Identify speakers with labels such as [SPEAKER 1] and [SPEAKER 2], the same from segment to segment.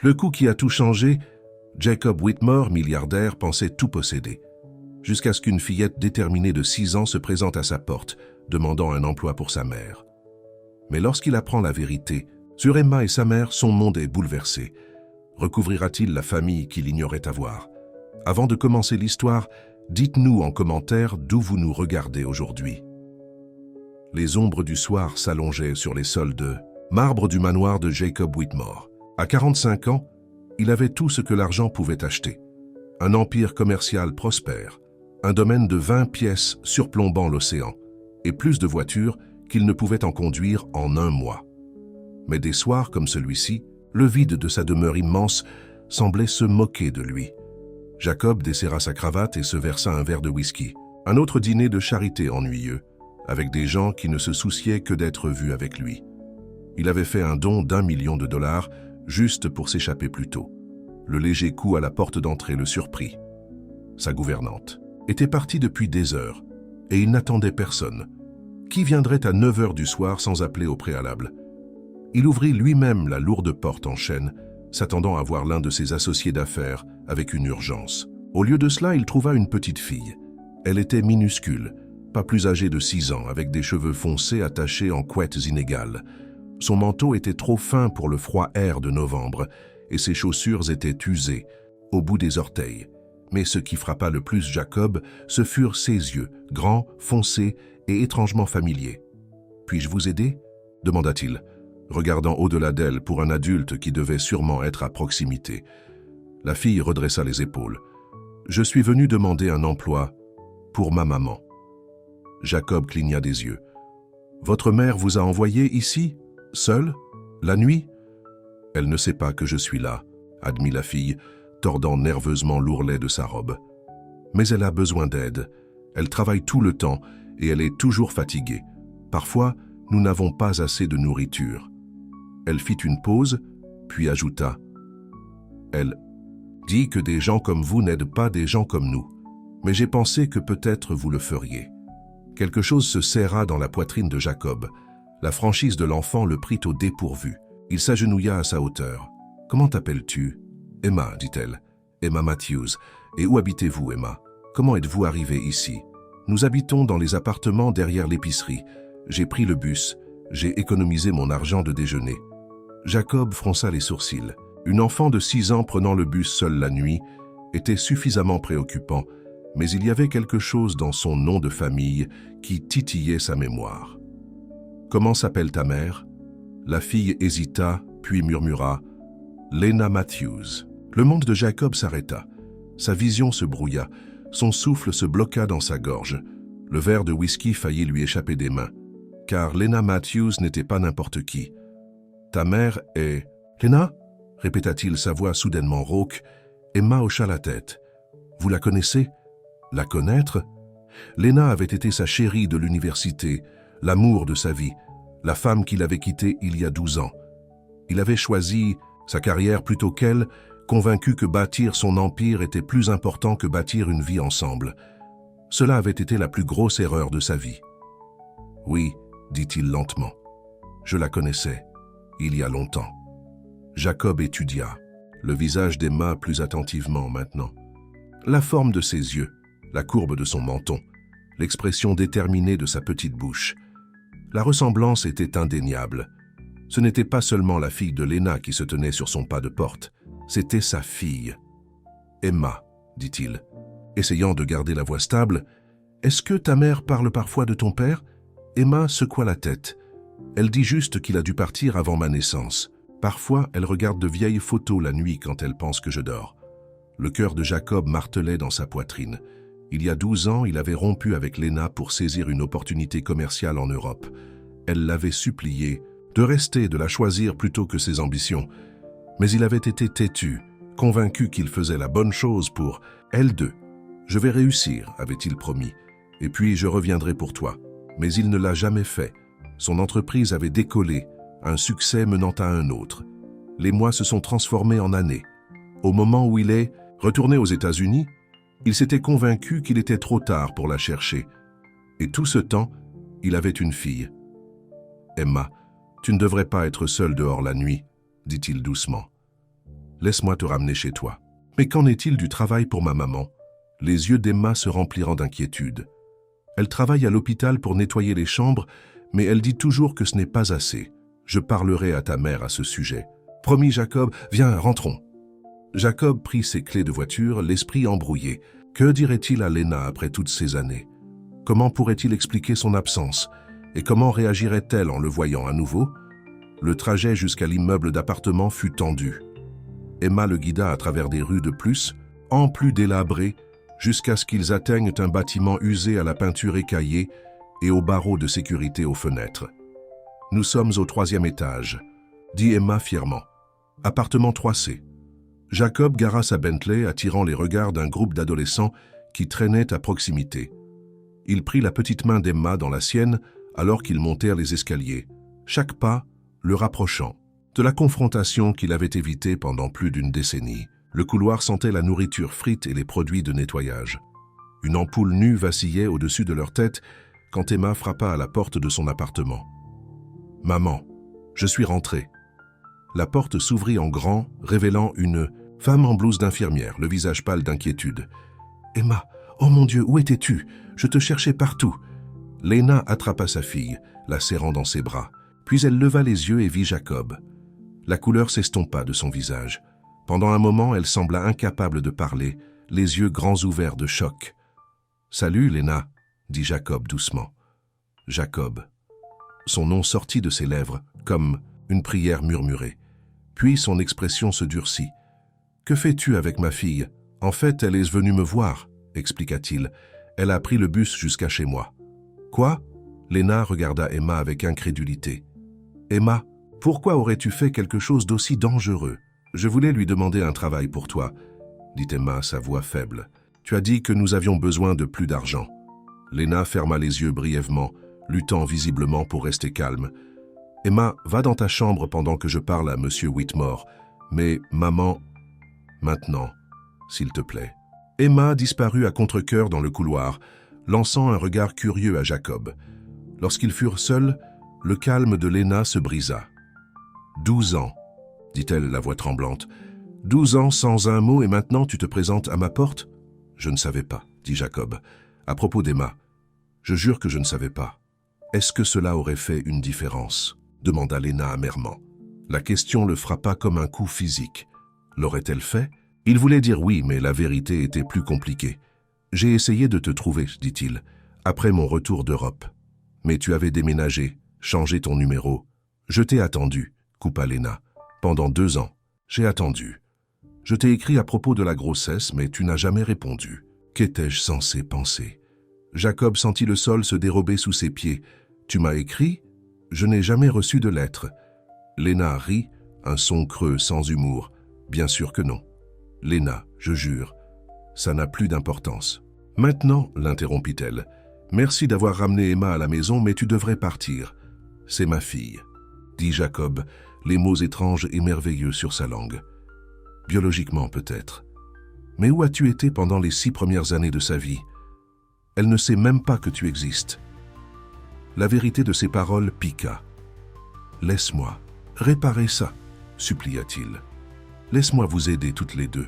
[SPEAKER 1] Le coup qui a tout changé, Jacob Whitmore, milliardaire, pensait tout posséder. Jusqu'à ce qu'une fillette déterminée de 6 ans se présente à sa porte, demandant un emploi pour sa mère. Mais lorsqu'il apprend la vérité, sur Emma et sa mère, son monde est bouleversé. Recouvrira-t-il la famille qu'il ignorait avoir? Avant de commencer l'histoire, dites-nous en commentaire d'où vous nous regardez aujourd'hui. Les ombres du soir s'allongeaient sur les sols de marbre du manoir de Jacob Whitmore. À 45 ans, il avait tout ce que l'argent pouvait acheter. Un empire commercial prospère, un domaine de 20 pièces surplombant l'océan, et plus de voitures qu'il ne pouvait en conduire en un mois. Mais des soirs comme celui-ci, le vide de sa demeure immense semblait se moquer de lui. Jacob desserra sa cravate et se versa un verre de whisky. Un autre dîner de charité ennuyeux, avec des gens qui ne se souciaient que d'être vus avec lui. Il avait fait un don d'1 million de dollars juste pour s'échapper plus tôt. Le léger coup à la porte d'entrée le surprit. Sa gouvernante était partie depuis des heures et il n'attendait personne. Qui viendrait à 9 heures du soir sans appeler au préalable? Il ouvrit lui-même la lourde porte en chêne, s'attendant à voir l'un de ses associés d'affaires avec une urgence. Au lieu de cela, il trouva une petite fille. Elle était minuscule, pas plus âgée de 6 ans, avec des cheveux foncés attachés en couettes inégales. Son manteau était trop fin pour le froid air de novembre, et ses chaussures étaient usées, au bout des orteils. Mais ce qui frappa le plus Jacob, ce furent ses yeux, grands, foncés et étrangement familiers. « Puis-je vous aider ?» demanda-t-il, regardant au-delà d'elle pour un adulte qui devait sûrement être à proximité. La fille redressa les épaules. « Je suis venu demander un emploi pour ma maman. » Jacob cligna des yeux. « Votre mère vous a envoyé ici, seule, la nuit ?»« Elle ne sait pas que je suis là, » admit la fille, tordant nerveusement l'ourlet de sa robe. « Mais elle a besoin d'aide. Elle travaille tout le temps et elle est toujours fatiguée. Parfois, nous n'avons pas assez de nourriture. » Elle fit une pause, puis ajouta « Elle dit que des gens comme vous n'aident pas des gens comme nous. Mais j'ai pensé que peut-être vous le feriez. » Quelque chose se serra dans la poitrine de Jacob. La franchise de l'enfant le prit au dépourvu. Il s'agenouilla à sa hauteur. « Comment t'appelles-tu »« Emma, dit-elle. Emma Matthews. Et où habitez-vous, Emma? Comment êtes-vous arrivée ici? » Nous habitons dans les appartements derrière l'épicerie. J'ai pris le bus. J'ai économisé mon argent de déjeuner. Jacob fronça les sourcils. Une enfant de 6 ans prenant le bus seule la nuit était suffisamment préoccupant, mais il y avait quelque chose dans son nom de famille qui titillait sa mémoire. « Comment s'appelle ta mère » La fille hésita, puis murmura « Lena Matthews ». Le monde de Jacob s'arrêta. Sa vision se brouilla. Son souffle se bloqua dans sa gorge. Le verre de whisky faillit lui échapper des mains. Car Lena Matthews n'était pas n'importe qui. « Ta mère est... »« Lena » répéta-t-il, sa voix soudainement rauque. Emma hocha la tête. « Vous la connaissez ?»« La connaître ?» Lena avait été sa chérie de l'université, l'amour de sa vie, la femme qu'il avait quittée il y a 12 ans. Il avait choisi sa carrière plutôt qu'elle, convaincu que bâtir son empire était plus important que bâtir une vie ensemble. Cela avait été la plus grosse erreur de sa vie. « Oui, » dit-il lentement. « Je la connaissais, il y a longtemps. » Jacob étudia, le visage d'Emma plus attentivement maintenant. La forme de ses yeux, la courbe de son menton, l'expression déterminée de sa petite bouche. La ressemblance était indéniable. Ce n'était pas seulement la fille de Lena qui se tenait sur son pas de porte, c'était sa fille. « Emma, » dit-il, essayant de garder la voix stable, « est-ce que ta mère parle parfois de ton père ?» Emma secoua la tête. Elle dit juste qu'il a dû partir avant ma naissance. Parfois, elle regarde de vieilles photos la nuit quand elle pense que je dors. Le cœur de Jacob martelait dans sa poitrine. Il y a 12 ans, il avait rompu avec Lena pour saisir une opportunité commerciale en Europe. Elle l'avait supplié de rester, de la choisir plutôt que ses ambitions. Mais il avait été têtu, convaincu qu'il faisait la bonne chose pour elle deux. « Je vais réussir », avait-il promis, « et puis je reviendrai pour toi. » Mais il ne l'a jamais fait. Son entreprise avait décollé, un succès menant à un autre. Les mois se sont transformés en années. Au moment où il est retourné aux États-Unis, il s'était convaincu qu'il était trop tard pour la chercher. Et tout ce temps, il avait une fille. « Emma, tu ne devrais pas être seule dehors la nuit, » dit-il doucement. Laisse-moi te ramener chez toi. Mais qu'en est-il du travail pour ma maman? Les yeux d'Emma se rempliront d'inquiétude. Elle travaille à l'hôpital pour nettoyer les chambres, mais elle dit toujours que ce n'est pas assez. Je parlerai à ta mère à ce sujet. Promis, Jacob, viens, rentrons. Jacob prit ses clés de voiture, l'esprit embrouillé. Que dirait-il à Lena après toutes ces années? Comment pourrait-il expliquer son absence? Et comment réagirait-elle en le voyant à nouveau? Le trajet jusqu'à l'immeuble d'appartement fut tendu. Emma le guida à travers des rues de plus délabrées, jusqu'à ce qu'ils atteignent un bâtiment usé à la peinture écaillée et aux barreaux de sécurité aux fenêtres. « Nous sommes au 3e étage », dit Emma fièrement. « Appartement 3C. » Jacob gara sa Bentley, attirant les regards d'un groupe d'adolescents qui traînaient à proximité. Il prit la petite main d'Emma dans la sienne alors qu'ils montèrent les escaliers, chaque pas le rapprochant de la confrontation qu'il avait évitée pendant plus d'une décennie. Le couloir sentait la nourriture frite et les produits de nettoyage. Une ampoule nue vacillait au-dessus de leur tête quand Emma frappa à la porte de son appartement. « Maman, je suis rentrée. » La porte s'ouvrit en grand, révélant une femme en blouse d'infirmière, le visage pâle d'inquiétude. « Emma, oh mon Dieu, où étais-tu? Je te cherchais partout. » Lena attrapa sa fille, la serrant dans ses bras. Puis elle leva les yeux et vit Jacob. La couleur s'estompa de son visage. Pendant un moment, elle sembla incapable de parler, les yeux grands ouverts de choc. « Salut, Lena, » dit Jacob doucement. Jacob. Son nom sortit de ses lèvres, comme une prière murmurée. Puis son expression se durcit. « Que fais-tu avec ma fille? En fait, elle est venue me voir, » expliqua-t-il. « Elle a pris le bus jusqu'à chez moi. »« Quoi ?» Lena regarda Emma avec incrédulité. « Emma, pourquoi aurais-tu fait quelque chose d'aussi dangereux? Je voulais lui demander un travail pour toi, » dit Emma, sa voix faible. « Tu as dit que nous avions besoin de plus d'argent. » Lena ferma les yeux brièvement, luttant visiblement pour rester calme. « Emma, va dans ta chambre pendant que je parle à Monsieur Whitmore. Mais, maman, maintenant, s'il te plaît. » Emma disparut à contre-cœur dans le couloir, lançant un regard curieux à Jacob. Lorsqu'ils furent seuls, le calme de Lena se brisa. « 12 ans, dit-elle, la voix tremblante. 12 ans sans un mot et maintenant tu te présentes à ma porte? Je ne savais pas, dit Jacob. À propos d'Emma, je jure que je ne savais pas. Est-ce que cela aurait fait une différence? Demanda Lena amèrement. La question le frappa comme un coup physique. L'aurait-elle fait? Il voulait dire oui, mais la vérité était plus compliquée. J'ai essayé de te trouver, dit-il, après mon retour d'Europe. Mais tu avais déménagé, changé ton numéro. Je t'ai attendu, coupa Lena. Pendant 2 ans, j'ai attendu. Je t'ai écrit à propos de la grossesse, mais tu n'as jamais répondu. Qu'étais-je censé penser? Jacob sentit le sol se dérober sous ses pieds. Tu m'as écrit? Je n'ai jamais reçu de lettre. Lena rit, un son creux sans humour. Bien sûr que non. Lena, je jure, ça n'a plus d'importance. Maintenant, l'interrompit-elle, merci d'avoir ramené Emma à la maison, mais tu devrais partir. C'est ma fille, dit Jacob, les mots étranges et merveilleux sur sa langue. Biologiquement peut-être. Mais où as-tu été pendant les 6 premières années de sa vie? Elle ne sait même pas que tu existes. La vérité de ses paroles piqua. Laisse-moi réparer ça, supplia-t-il. Laisse-moi vous aider toutes les deux.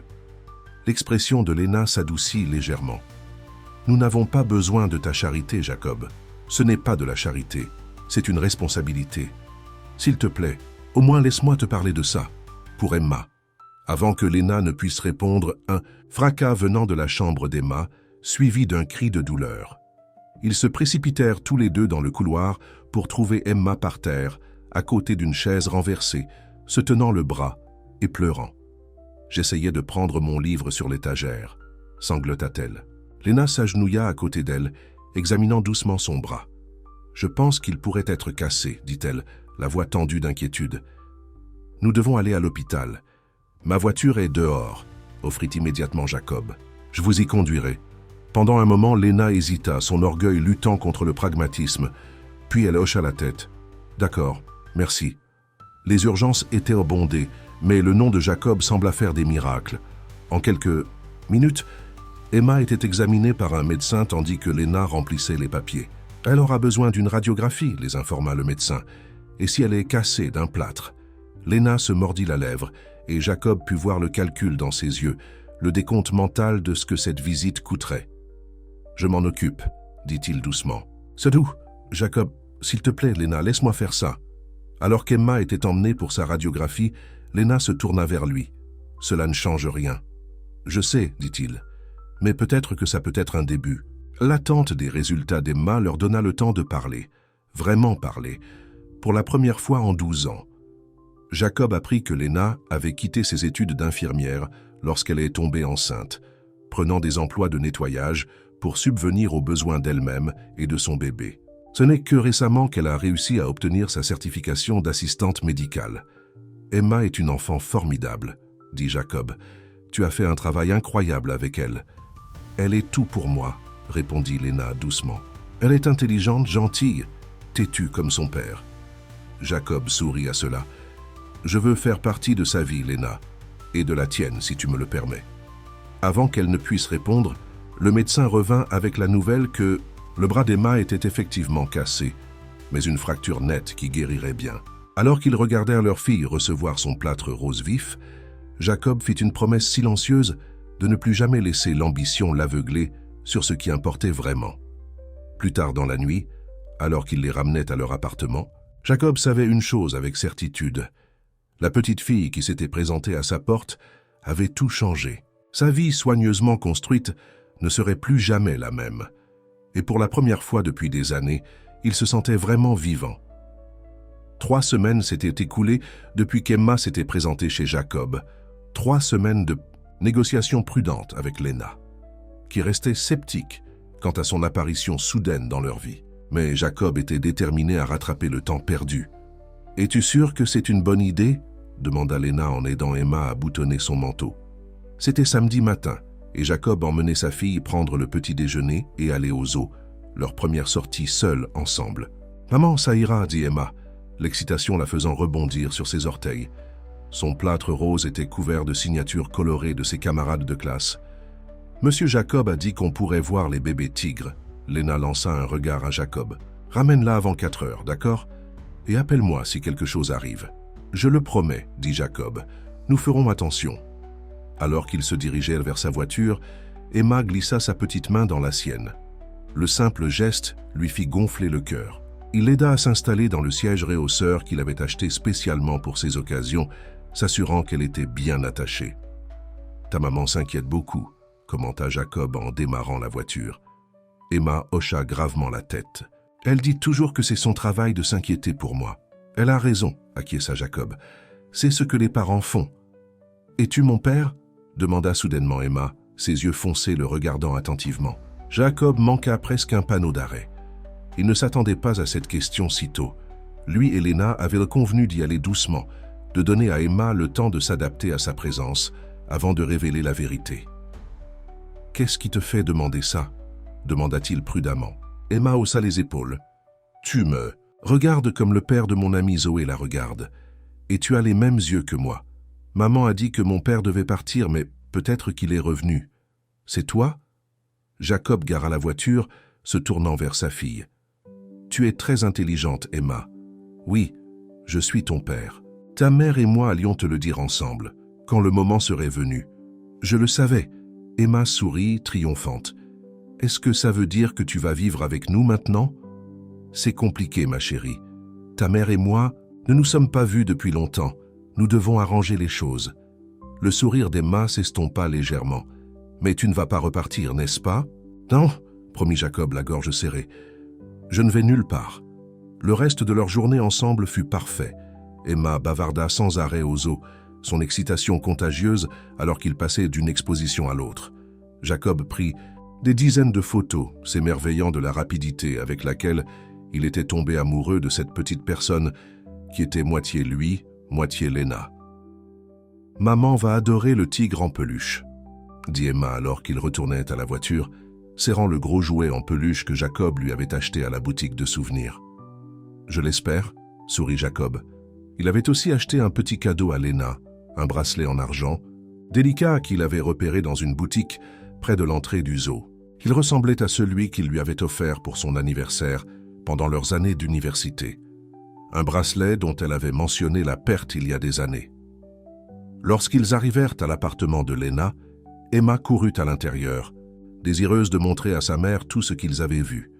[SPEAKER 1] L'expression de Lena s'adoucit légèrement. Nous n'avons pas besoin de ta charité, Jacob. Ce n'est pas de la charité, c'est une responsabilité. S'il te plaît, au moins laisse-moi te parler de ça, pour Emma. Avant que Lena ne puisse répondre, un fracas venant de la chambre d'Emma, suivi d'un cri de douleur. Ils se précipitèrent tous les deux dans le couloir pour trouver Emma par terre, à côté d'une chaise renversée, se tenant le bras et pleurant. J'essayais de prendre mon livre sur l'étagère, sanglota-t-elle. Lena s'agenouilla à côté d'elle, examinant doucement son bras. « Je pense qu'il pourrait être cassé, dit-elle, la voix tendue d'inquiétude. « Nous devons aller à l'hôpital. Ma voiture est dehors, offrit immédiatement Jacob. Je vous y conduirai. » Pendant un moment, Lena hésita, son orgueil luttant contre le pragmatisme. Puis elle hocha la tête. « D'accord, merci. » Les urgences étaient bondées, mais le nom de Jacob sembla faire des miracles. En quelques minutes, Emma était examinée par un médecin tandis que Lena remplissait les papiers. « Elle aura besoin d'une radiographie, » les informa le médecin. « Et si elle est cassée d'un plâtre ?» Lena se mordit la lèvre et Jacob put voir le calcul dans ses yeux, le décompte mental de ce que cette visite coûterait. « Je m'en occupe, » dit-il doucement. « C'est doux, Jacob, s'il te plaît, Lena, laisse-moi faire ça. » Alors qu'Emma était emmenée pour sa radiographie, Lena se tourna vers lui. « Cela ne change rien. »« Je sais, » dit-il, « mais peut-être que ça peut être un début. » L'attente des résultats d'Emma leur donna le temps de parler, vraiment parler, pour la première fois en 12 ans. Jacob apprit que Lena avait quitté ses études d'infirmière lorsqu'elle est tombée enceinte, prenant des emplois de nettoyage pour subvenir aux besoins d'elle-même et de son bébé. Ce n'est que récemment qu'elle a réussi à obtenir sa certification d'assistante médicale. « Emma est une enfant formidable, » dit Jacob. « Tu as fait un travail incroyable avec elle. »« Elle est tout pour moi, » répondit Lena doucement. « Elle est intelligente, gentille, têtue comme son père. » Jacob sourit à cela. « Je veux faire partie de sa vie, Lena, et de la tienne, si tu me le permets. » Avant qu'elle ne puisse répondre, le médecin revint avec la nouvelle que le bras d'Emma était effectivement cassé, mais une fracture nette qui guérirait bien. Alors qu'ils regardèrent leur fille recevoir son plâtre rose vif, Jacob fit une promesse silencieuse de ne plus jamais laisser l'ambition l'aveugler sur ce qui importait vraiment. Plus tard dans la nuit, alors qu'il les ramenait à leur appartement, Jacob savait une chose avec certitude. La petite fille qui s'était présentée à sa porte avait tout changé. Sa vie soigneusement construite ne serait plus jamais la même. Et pour la première fois depuis des années, il se sentait vraiment vivant. 3 semaines s'étaient écoulées depuis qu'Emma s'était présentée chez Jacob. 3 semaines de négociations prudentes avec Lena, qui restait sceptique quant à son apparition soudaine dans leur vie. Mais Jacob était déterminé à rattraper le temps perdu. « Es-tu sûr que c'est une bonne idée ?» demanda Lena en aidant Emma à boutonner son manteau. C'était samedi matin, et Jacob emmenait sa fille prendre le petit déjeuner et aller aux eaux, leur première sortie seuls ensemble. « Maman, ça ira, » dit Emma, l'excitation la faisant rebondir sur ses orteils. Son plâtre rose était couvert de signatures colorées de ses camarades de classe. « Monsieur Jacob a dit qu'on pourrait voir les bébés tigres. » Lena lança un regard à Jacob. « Ramène-la avant 4 heures, d'accord? Et appelle-moi si quelque chose arrive. »« Je le promets, » dit Jacob. « Nous ferons attention. » Alors qu'il se dirigeait vers sa voiture, Emma glissa sa petite main dans la sienne. Le simple geste lui fit gonfler le cœur. Il l'aida à s'installer dans le siège réhausseur qu'il avait acheté spécialement pour ces occasions, s'assurant qu'elle était bien attachée. « Ta maman s'inquiète beaucoup, » commenta Jacob en démarrant la voiture. Emma hocha gravement la tête. « Elle dit toujours que c'est son travail de s'inquiéter pour moi. »« Elle a raison, » acquiesça Jacob. « C'est ce que les parents font. »« Es-tu mon père ?» demanda soudainement Emma, ses yeux foncés le regardant attentivement. Jacob manqua presque un panneau d'arrêt. Il ne s'attendait pas à cette question si tôt. Lui et Lena avaient convenu d'y aller doucement, de donner à Emma le temps de s'adapter à sa présence avant de révéler la vérité. « Qu'est-ce qui te fait demander ça ?» demanda-t-il prudemment. Emma haussa les épaules. « Tu me regardes comme le père de mon amie Zoé la regarde, et tu as les mêmes yeux que moi. Maman a dit que mon père devait partir, mais peut-être qu'il est revenu. C'est toi ?» Jacob gara la voiture, se tournant vers sa fille. « Tu es très intelligente, Emma. Oui, je suis ton père. Ta mère et moi allions te le dire ensemble, quand le moment serait venu. Je le savais. » Emma sourit, triomphante. « Est-ce que ça veut dire que tu vas vivre avec nous maintenant ? C'est compliqué, ma chérie. Ta mère et moi ne nous sommes pas vus depuis longtemps. Nous devons arranger les choses. » Le sourire d'Emma s'estompa légèrement. « Mais tu ne vas pas repartir, n'est-ce pas ? » « Non, » promit Jacob, la gorge serrée. « Je ne vais nulle part. » Le reste de leur journée ensemble fut parfait. Emma bavarda sans arrêt aux eaux, son excitation contagieuse alors qu'ils passaient d'une exposition à l'autre. Jacob prit des dizaines de photos, s'émerveillant de la rapidité avec laquelle il était tombé amoureux de cette petite personne qui était moitié lui, moitié Lena. « Maman va adorer le tigre en peluche, » dit Emma alors qu'ils retournaient à la voiture, serrant le gros jouet en peluche que Jacob lui avait acheté à la boutique de souvenirs. « Je l'espère, » sourit Jacob. Il avait aussi acheté un petit cadeau à Lena, un bracelet en argent, délicat qu'il avait repéré dans une boutique près de l'entrée du zoo. Il ressemblait à celui qu'il lui avait offert pour son anniversaire pendant leurs années d'université. Un bracelet dont elle avait mentionné la perte il y a des années. Lorsqu'ils arrivèrent à l'appartement de Lena, Emma courut à l'intérieur, désireuse de montrer à sa mère tout ce qu'ils avaient vu.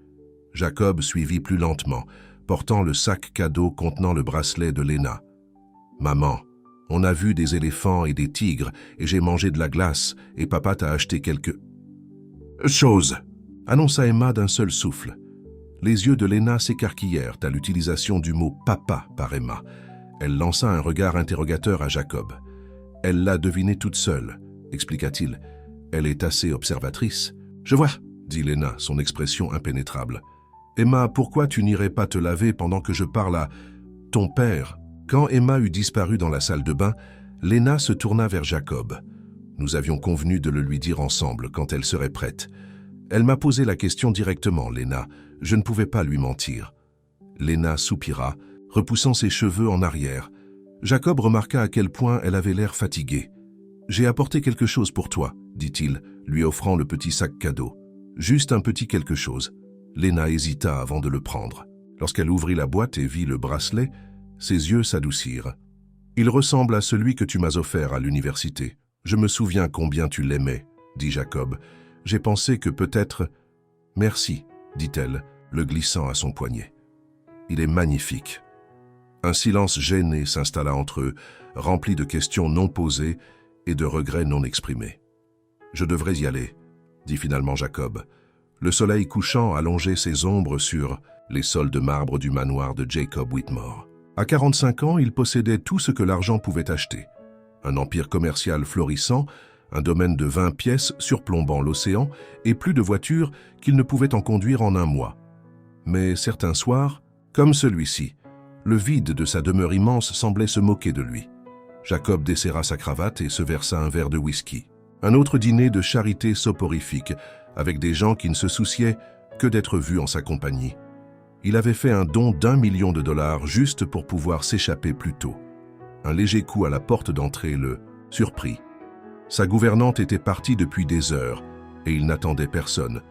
[SPEAKER 1] Jacob suivit plus lentement, portant le sac cadeau contenant le bracelet de Lena. « Maman, on a vu des éléphants et des tigres, et j'ai mangé de la glace, et papa t'a acheté quelque... chose !» annonça Emma d'un seul souffle. Les yeux de Lena s'écarquillèrent à l'utilisation du mot « papa » par Emma. Elle lança un regard interrogateur à Jacob. « Elle l'a deviné toute seule », expliqua-t-il. « Elle est assez observatrice. »« Je vois », dit Lena, son expression impénétrable. « Emma, pourquoi tu n'irais pas te laver pendant que je parle à ton père ?» Quand Emma eut disparu dans la salle de bain, Lena se tourna vers Jacob. Nous avions convenu de le lui dire ensemble quand elle serait prête. Elle m'a posé la question directement, Lena. Je ne pouvais pas lui mentir. Lena soupira, repoussant ses cheveux en arrière. Jacob remarqua à quel point elle avait l'air fatiguée. « J'ai apporté quelque chose pour toi », dit-il, lui offrant le petit sac cadeau. Juste un petit quelque chose. Lena hésita avant de le prendre. Lorsqu'elle ouvrit la boîte et vit le bracelet, ses yeux s'adoucirent. « Il ressemble à celui que tu m'as offert à l'université. Je me souviens combien tu l'aimais, » dit Jacob. « J'ai pensé que peut-être... »« Merci, » dit-elle, le glissant à son poignet. « Il est magnifique. » Un silence gêné s'installa entre eux, rempli de questions non posées et de regrets non exprimés. « Je devrais y aller, » dit finalement Jacob. Le soleil couchant allongeait ses ombres sur les sols de marbre du manoir de Jacob Whitmore. À 45 ans, il possédait tout ce que l'argent pouvait acheter. Un empire commercial florissant, un domaine de 20 pièces surplombant l'océan et plus de voitures qu'il ne pouvait en conduire en un mois. Mais certains soirs, comme celui-ci, le vide de sa demeure immense semblait se moquer de lui. Jacob desserra sa cravate et se versa un verre de whisky. Un autre dîner de charité soporifique, avec des gens qui ne se souciaient que d'être vus en sa compagnie. Il avait fait un don d'1 million de dollars juste pour pouvoir s'échapper plus tôt. Un léger coup à la porte d'entrée le surprit. Sa gouvernante était partie depuis des heures et il n'attendait personne.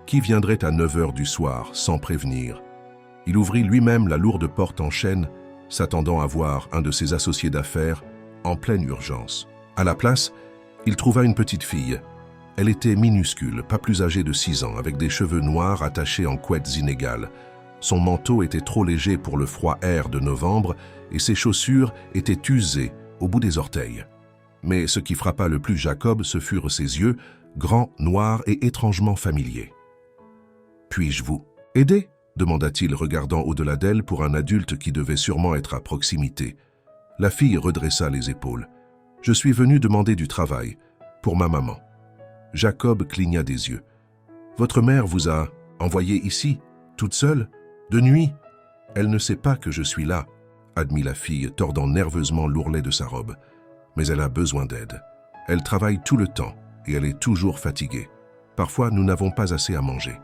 [SPEAKER 1] Qui viendrait à 9 heures du soir sans prévenir? Il ouvrit lui-même la lourde porte en chêne, s'attendant à voir un de ses associés d'affaires en pleine urgence. À la place, il trouva une petite fille. Elle était minuscule, pas plus âgée de 6 ans, avec des cheveux noirs attachés en couettes inégales. Son manteau était trop léger pour le froid air de novembre et ses chaussures étaient usées au bout des orteils. Mais ce qui frappa le plus Jacob, ce furent ses yeux, grands, noirs et étrangement familiers. « Puis-je vous aider ?» demanda-t-il, regardant au-delà d'elle pour un adulte qui devait sûrement être à proximité. La fille redressa les épaules. « Je suis venu demander du travail, pour ma maman. » Jacob cligna des yeux. « Votre mère vous a envoyé ici, toute seule, de nuit ? Elle ne sait pas que je suis là, » admit la fille, tordant nerveusement l'ourlet de sa robe. « Mais elle a besoin d'aide. Elle travaille tout le temps et elle est toujours fatiguée. Parfois, nous n'avons pas assez à manger. »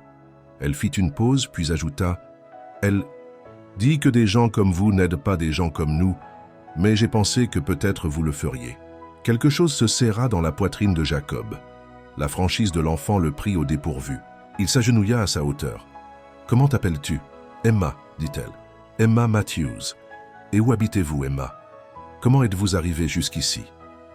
[SPEAKER 1] Elle fit une pause, puis ajouta « Elle dit que des gens comme vous n'aident pas des gens comme nous, mais j'ai pensé que peut-être vous le feriez. » Quelque chose se serra dans la poitrine de Jacob. La franchise de l'enfant le prit au dépourvu. Il s'agenouilla à sa hauteur. « Comment t'appelles-tu »« Emma, dit-elle. « Emma Matthews. Et où habitez-vous, Emma ? Comment êtes-vous arrivée jusqu'ici ?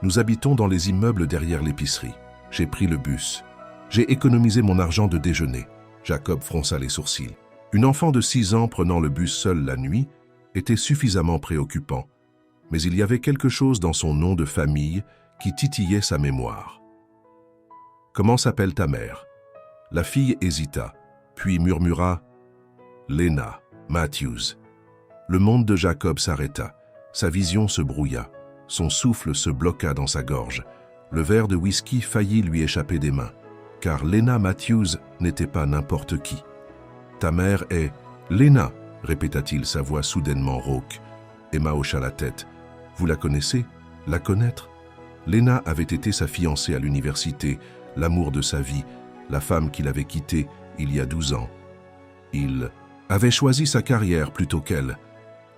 [SPEAKER 1] Nous habitons dans les immeubles derrière l'épicerie. J'ai pris le bus. J'ai économisé mon argent de déjeuner. » Jacob fronça les sourcils. Une enfant de 6 ans prenant le bus seule la nuit était suffisamment préoccupant, mais il y avait quelque chose dans son nom de famille qui titillait sa mémoire. « Comment s'appelle ta mère » La fille hésita, puis murmura « Lena Matthews ». Le monde de Jacob s'arrêta, sa vision se brouilla, son souffle se bloqua dans sa gorge, le verre de whisky faillit lui échapper des mains. Car Lena Matthews n'était pas n'importe qui. « Ta mère est... »« Lena » répéta-t-il, sa voix soudainement rauque. Emma hocha la tête. « Vous la connaissez ? La connaître ?» Lena avait été sa fiancée à l'université, l'amour de sa vie, la femme qu'il avait quittée il y a 12 ans. Il avait choisi sa carrière plutôt qu'elle,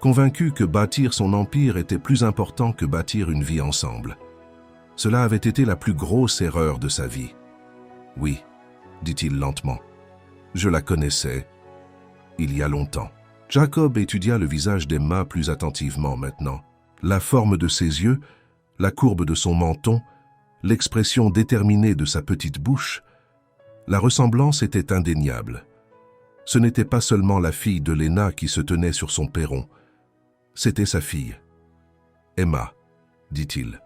[SPEAKER 1] convaincu que bâtir son empire était plus important que bâtir une vie ensemble. Cela avait été la plus grosse erreur de sa vie. « Oui, » dit-il lentement. « Je la connaissais, il y a longtemps. » Jacob étudia le visage d'Emma plus attentivement maintenant. La forme de ses yeux, la courbe de son menton, l'expression déterminée de sa petite bouche, la ressemblance était indéniable. Ce n'était pas seulement la fille de Lena qui se tenait sur son perron, c'était sa fille. « Emma, dit-il,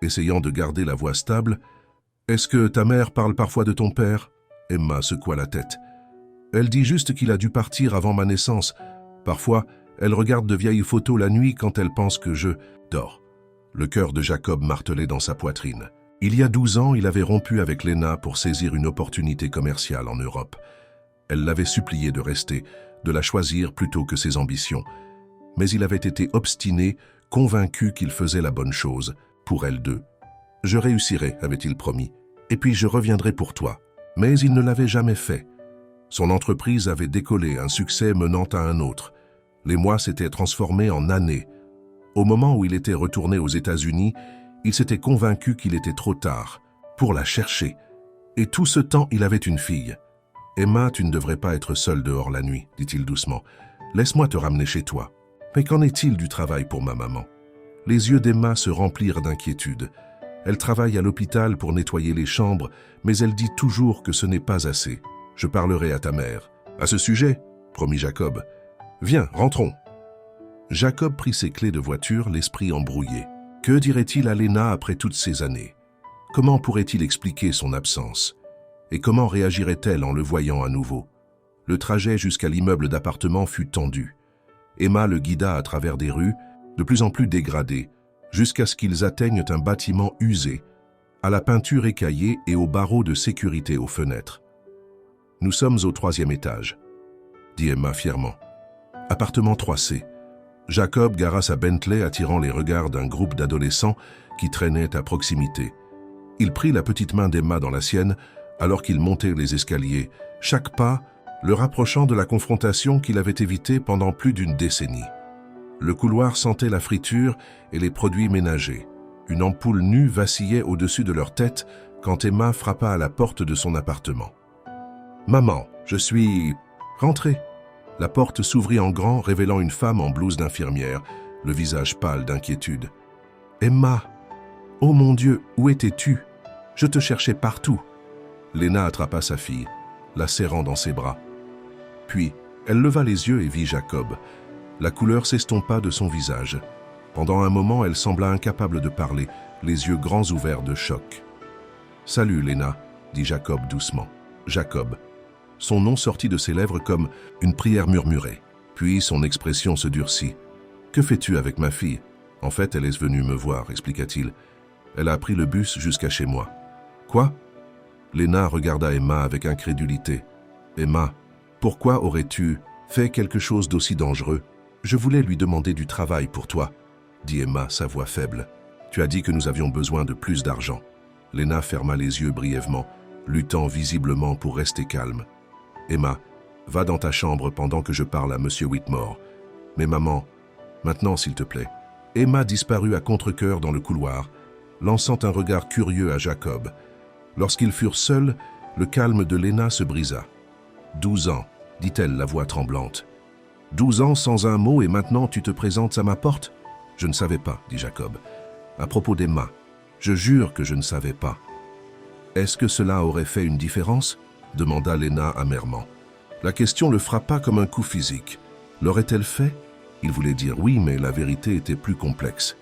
[SPEAKER 1] essayant de garder la voix stable, « est-ce que ta mère parle parfois de ton père ?» Emma secoua la tête. « Elle dit juste qu'il a dû partir avant ma naissance. Parfois, elle regarde de vieilles photos la nuit quand elle pense que je dors. » Le cœur de Jacob martelait dans sa poitrine. Il y a 12 ans, il avait rompu avec Lena pour saisir une opportunité commerciale en Europe. Elle l'avait supplié de rester, de la choisir plutôt que ses ambitions. Mais il avait été obstiné, convaincu qu'il faisait la bonne chose, pour elles deux. « Je réussirai », avait-il promis, « et puis je reviendrai pour toi. » Mais il ne l'avait jamais fait. Son entreprise avait décollé, un succès menant à un autre. Les mois s'étaient transformés en années. Au moment où il était retourné aux États-Unis, il s'était convaincu qu'il était trop tard, pour la chercher. Et tout ce temps, il avait une fille. « Emma, tu ne devrais pas être seule dehors la nuit, » dit-il doucement. « Laisse-moi te ramener chez toi. » Mais qu'en est-il du travail pour ma maman? Les yeux d'Emma se remplirent d'inquiétude. Elle travaille à l'hôpital pour nettoyer les chambres, mais elle dit toujours que ce n'est pas assez. « Je parlerai à ta mère. »« À ce sujet, » promit Jacob. « Viens, rentrons. » Jacob prit ses clés de voiture, l'esprit embrouillé. Que dirait-il à Lena après toutes ces années? Comment pourrait-il expliquer son absence? Et comment réagirait-elle en le voyant à nouveau? Le trajet jusqu'à l'immeuble d'appartement fut tendu. Emma le guida à travers des rues, de plus en plus dégradées, jusqu'à ce qu'ils atteignent un bâtiment usé, à la peinture écaillée et aux barreaux de sécurité aux fenêtres. « Nous sommes au 3e étage, » dit Emma fièrement. « Appartement 3C. » Jacob gara sa Bentley attirant les regards d'un groupe d'adolescents qui traînaient à proximité. Il prit la petite main d'Emma dans la sienne alors qu'ils montaient les escaliers, chaque pas le rapprochant de la confrontation qu'il avait évitée pendant plus d'une décennie. Le couloir sentait la friture et les produits ménagers. Une ampoule nue vacillait au-dessus de leur tête quand Emma frappa à la porte de son appartement. « Maman, je suis... rentrée. » La porte s'ouvrit en grand, révélant une femme en blouse d'infirmière, le visage pâle d'inquiétude. « Emma! Oh mon Dieu, où étais-tu? Je te cherchais partout. » Lena attrapa sa fille, la serrant dans ses bras. Puis, elle leva les yeux et vit Jacob. La couleur s'estompa de son visage. Pendant un moment, elle sembla incapable de parler, les yeux grands ouverts de choc. « Salut, Lena, » dit Jacob doucement. « Jacob. » Son nom sortit de ses lèvres comme une prière murmurée. Puis son expression se durcit. « Que fais-tu avec ma fille? » « En fait, elle est venue me voir, » expliqua-t-il. « Elle a pris le bus jusqu'à chez moi. »« Quoi ?» Lena regarda Emma avec incrédulité. « Emma, pourquoi aurais-tu fait quelque chose d'aussi dangereux? Je voulais lui demander du travail pour toi, » dit Emma, sa voix faible. « Tu as dit que nous avions besoin de plus d'argent. » Lena ferma les yeux brièvement, luttant visiblement pour rester calme. « Emma, va dans ta chambre pendant que je parle à M. Whitmore. Mais maman, maintenant s'il te plaît. » Emma disparut à contre-cœur dans le couloir, lançant un regard curieux à Jacob. Lorsqu'ils furent seuls, le calme de Lena se brisa. « 12 ans, dit-elle, la voix tremblante. 12 ans sans un mot et maintenant tu te présentes à ma porte? Je ne savais pas, dit Jacob. À propos d'Emma, je jure que je ne savais pas. Est-ce que cela aurait fait une différence? Demanda Lena amèrement. La question le frappa comme un coup physique. L'aurait-elle fait? Il voulait dire oui, mais la vérité était plus complexe.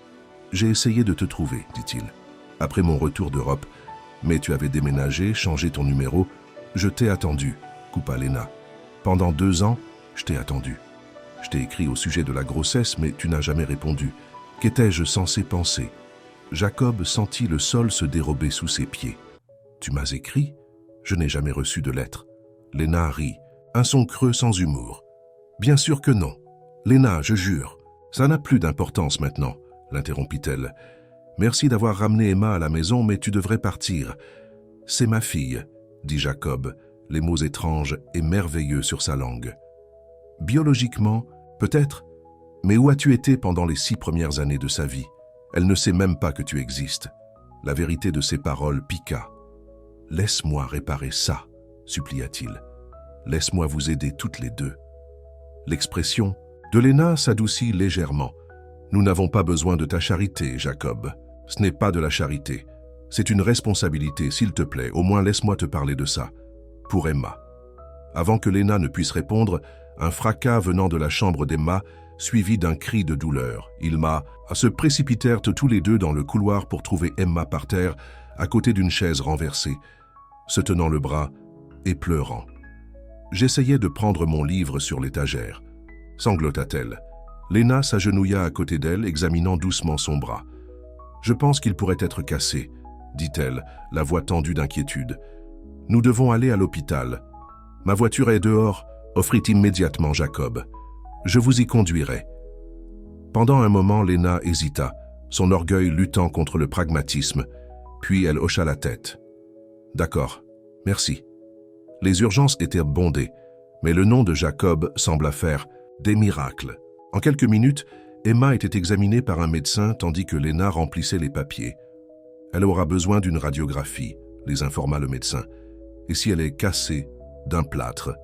[SPEAKER 1] J'ai essayé de te trouver, dit-il. Après mon retour d'Europe, mais tu avais déménagé, changé ton numéro. Je t'ai attendu, coupa Lena. Pendant 2 ans, je t'ai attendu. Je t'ai écrit au sujet de la grossesse, mais tu n'as jamais répondu. Qu'étais-je censé penser? Jacob sentit le sol se dérober sous ses pieds. Tu m'as écrit? Je n'ai jamais reçu de lettre. Lena rit, un son creux sans humour. Bien sûr que non. Lena, je jure. Ça n'a plus d'importance maintenant, l'interrompit-elle. Merci d'avoir ramené Emma à la maison, mais tu devrais partir. C'est ma fille, dit Jacob, les mots étranges et merveilleux sur sa langue. Biologiquement, peut-être, mais où as-tu été pendant les 6 premières années de sa vie? Elle ne sait même pas que tu existes. La vérité de ses paroles piqua. Laisse-moi réparer ça, supplia-t-il. Laisse-moi vous aider toutes les deux. L'expression de Lena s'adoucit légèrement. Nous n'avons pas besoin de ta charité, Jacob. Ce n'est pas de la charité. C'est une responsabilité, s'il te plaît, au moins laisse-moi te parler de ça. Pour Emma. Avant que Lena ne puisse répondre, un fracas venant de la chambre d'Emma, suivi d'un cri de douleur. Se précipitèrent tous les deux dans le couloir pour trouver Emma par terre, à côté d'une chaise renversée, se tenant le bras et pleurant. J'essayais de prendre mon livre sur l'étagère. Sanglota-t-elle. Lena s'agenouilla à côté d'elle, examinant doucement son bras. « Je pense qu'il pourrait être cassé, » dit-elle, la voix tendue d'inquiétude. « Nous devons aller à l'hôpital. Ma voiture est dehors, » offrit immédiatement Jacob. « Je vous y conduirai. » Pendant un moment, Lena hésita, son orgueil luttant contre le pragmatisme, puis elle hocha la tête. « D'accord, merci. » Les urgences étaient bondées, mais le nom de Jacob sembla faire des miracles. En quelques minutes, Emma était examinée par un médecin tandis que Lena remplissait les papiers. « Elle aura besoin d'une radiographie », les informa le médecin. « Et si elle est cassée d'un plâtre ?»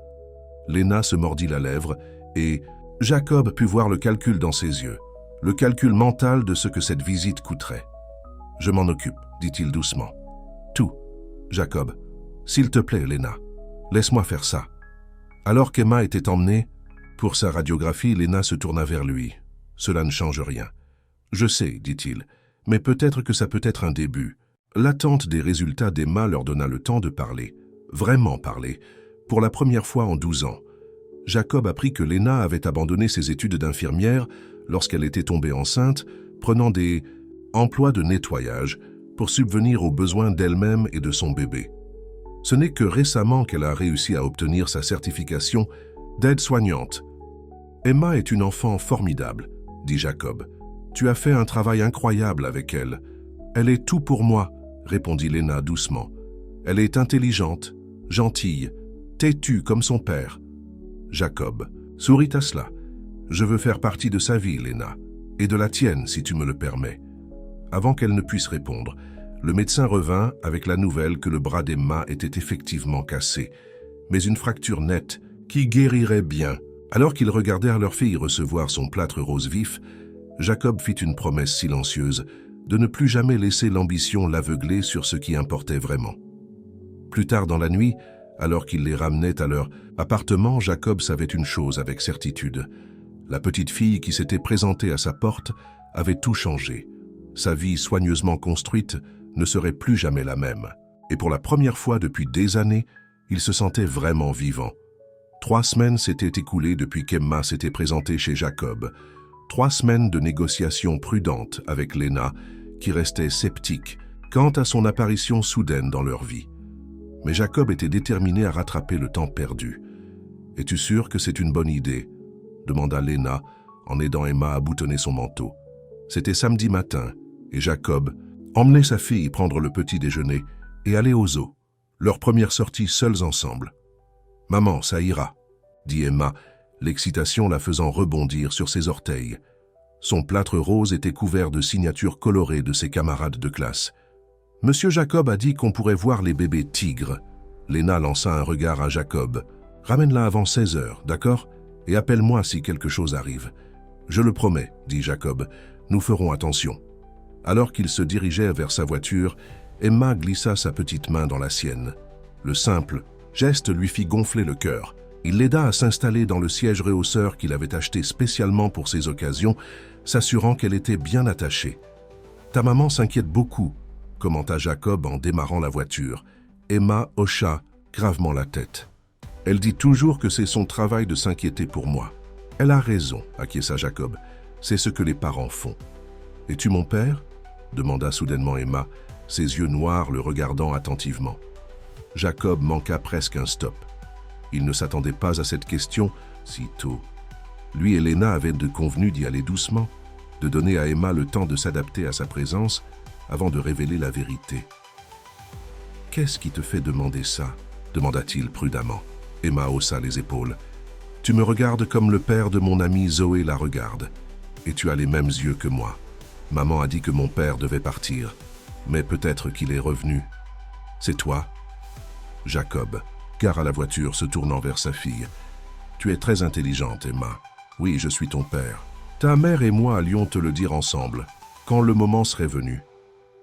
[SPEAKER 1] Lena se mordit la lèvre et Jacob put voir le calcul dans ses yeux, le calcul mental de ce que cette visite coûterait. « Je m'en occupe, » dit-il doucement. « Tout, Jacob. S'il te plaît, Lena, laisse-moi faire ça. » Alors qu'Emma était emmenée pour sa radiographie, Lena se tourna vers lui. « Cela ne change rien. »« Je sais, » dit-il, « mais peut-être que ça peut être un début. » L'attente des résultats d'Emma leur donna le temps de parler, vraiment parler, pour la première fois en 12 ans. Jacob apprit que Lena avait abandonné ses études d'infirmière lorsqu'elle était tombée enceinte, prenant des emplois de nettoyage pour subvenir aux besoins d'elle-même et de son bébé. Ce n'est que récemment qu'elle a réussi à obtenir sa certification d'aide-soignante. « Emma est une enfant formidable, » dit Jacob. « Tu as fait un travail incroyable avec elle. Elle est tout pour moi, » répondit Lena doucement. « Elle est intelligente, gentille, têtue comme son père. » Jacob sourit à cela. « Je veux faire partie de sa vie, Lena, et de la tienne, si tu me le permets. » Avant qu'elle ne puisse répondre, le médecin revint avec la nouvelle que le bras d'Emma était effectivement cassé, mais une fracture nette qui guérirait bien. Alors qu'ils regardèrent leur fille recevoir son plâtre rose vif, Jacob fit une promesse silencieuse de ne plus jamais laisser l'ambition l'aveugler sur ce qui importait vraiment. Plus tard dans la nuit, alors qu'il les ramenait à leur appartement, Jacob savait une chose avec certitude. La petite fille qui s'était présentée à sa porte avait tout changé. Sa vie soigneusement construite ne serait plus jamais la même. Et pour la première fois depuis des années, il se sentait vraiment vivant. 3 semaines s'étaient écoulées depuis qu'Emma s'était présentée chez Jacob. 3 semaines de négociations prudentes avec Lena, qui restait sceptique quant à son apparition soudaine dans leur vie. Mais Jacob était déterminé à rattraper le temps perdu. « Es-tu sûr que c'est une bonne idée ?» demanda Lena en aidant Emma à boutonner son manteau. C'était samedi matin et Jacob emmenait sa fille prendre le petit déjeuner et aller au zoo, leur première sortie seuls ensemble. « Maman, ça ira », dit Emma, l'excitation la faisant rebondir sur ses orteils. Son plâtre rose était couvert de signatures colorées de ses camarades de classe. « Monsieur Jacob a dit qu'on pourrait voir les bébés tigres. » Lena lança un regard à Jacob. « Ramène-la avant 16 heures, d'accord? Et appelle-moi si quelque chose arrive. »« Je le promets, » dit Jacob. « Nous ferons attention. » Alors qu'il se dirigeait vers sa voiture, Emma glissa sa petite main dans la sienne. Le simple geste lui fit gonfler le cœur. Il l'aida à s'installer dans le siège rehausseur qu'il avait acheté spécialement pour ces occasions, s'assurant qu'elle était bien attachée. « Ta maman s'inquiète beaucoup, » commenta Jacob en démarrant la voiture. Emma hocha gravement la tête. « Elle dit toujours que c'est son travail de s'inquiéter pour moi. »« Elle a raison, » acquiesça Jacob. « C'est ce que les parents font. »« Es-tu mon père ?» demanda soudainement Emma, ses yeux noirs le regardant attentivement. Jacob manqua presque un stop. Il ne s'attendait pas à cette question si tôt. Lui et Lena avaient convenu d'y aller doucement, de donner à Emma le temps de s'adapter à sa présence avant de révéler la vérité. « Qu'est-ce qui te fait demander ça ?» demanda-t-il prudemment. Emma haussa les épaules. « Tu me regardes comme le père de mon amie Zoé la regarde, et tu as les mêmes yeux que moi. Maman a dit que mon père devait partir, mais peut-être qu'il est revenu. C'est toi ?» Jacob gara la voiture, se tournant vers sa fille. « Tu es très intelligente, Emma. Oui, je suis ton père. Ta mère et moi allions te le dire ensemble, quand le moment serait venu.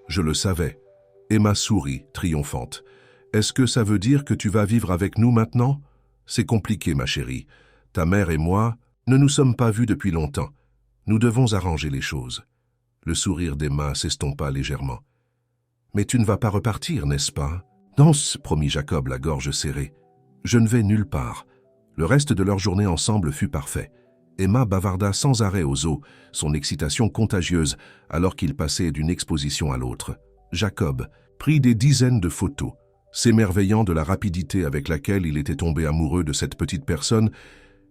[SPEAKER 1] Je le savais. Emma sourit, triomphante. Est-ce que ça veut dire que tu vas vivre avec nous maintenant? C'est compliqué, ma chérie. Ta mère et moi ne nous sommes pas vus depuis longtemps. Nous devons arranger les choses. Le sourire d'Emma s'estompa légèrement. Mais tu ne vas pas repartir, n'est-ce pas? Non, promit Jacob, la gorge serrée. Je ne vais nulle part. Le reste de leur journée ensemble fut parfait. Emma bavarda sans arrêt aux eaux, son excitation contagieuse, alors qu'ils passaient d'une exposition à l'autre. Jacob prit des dizaines de photos, s'émerveillant de la rapidité avec laquelle il était tombé amoureux de cette petite personne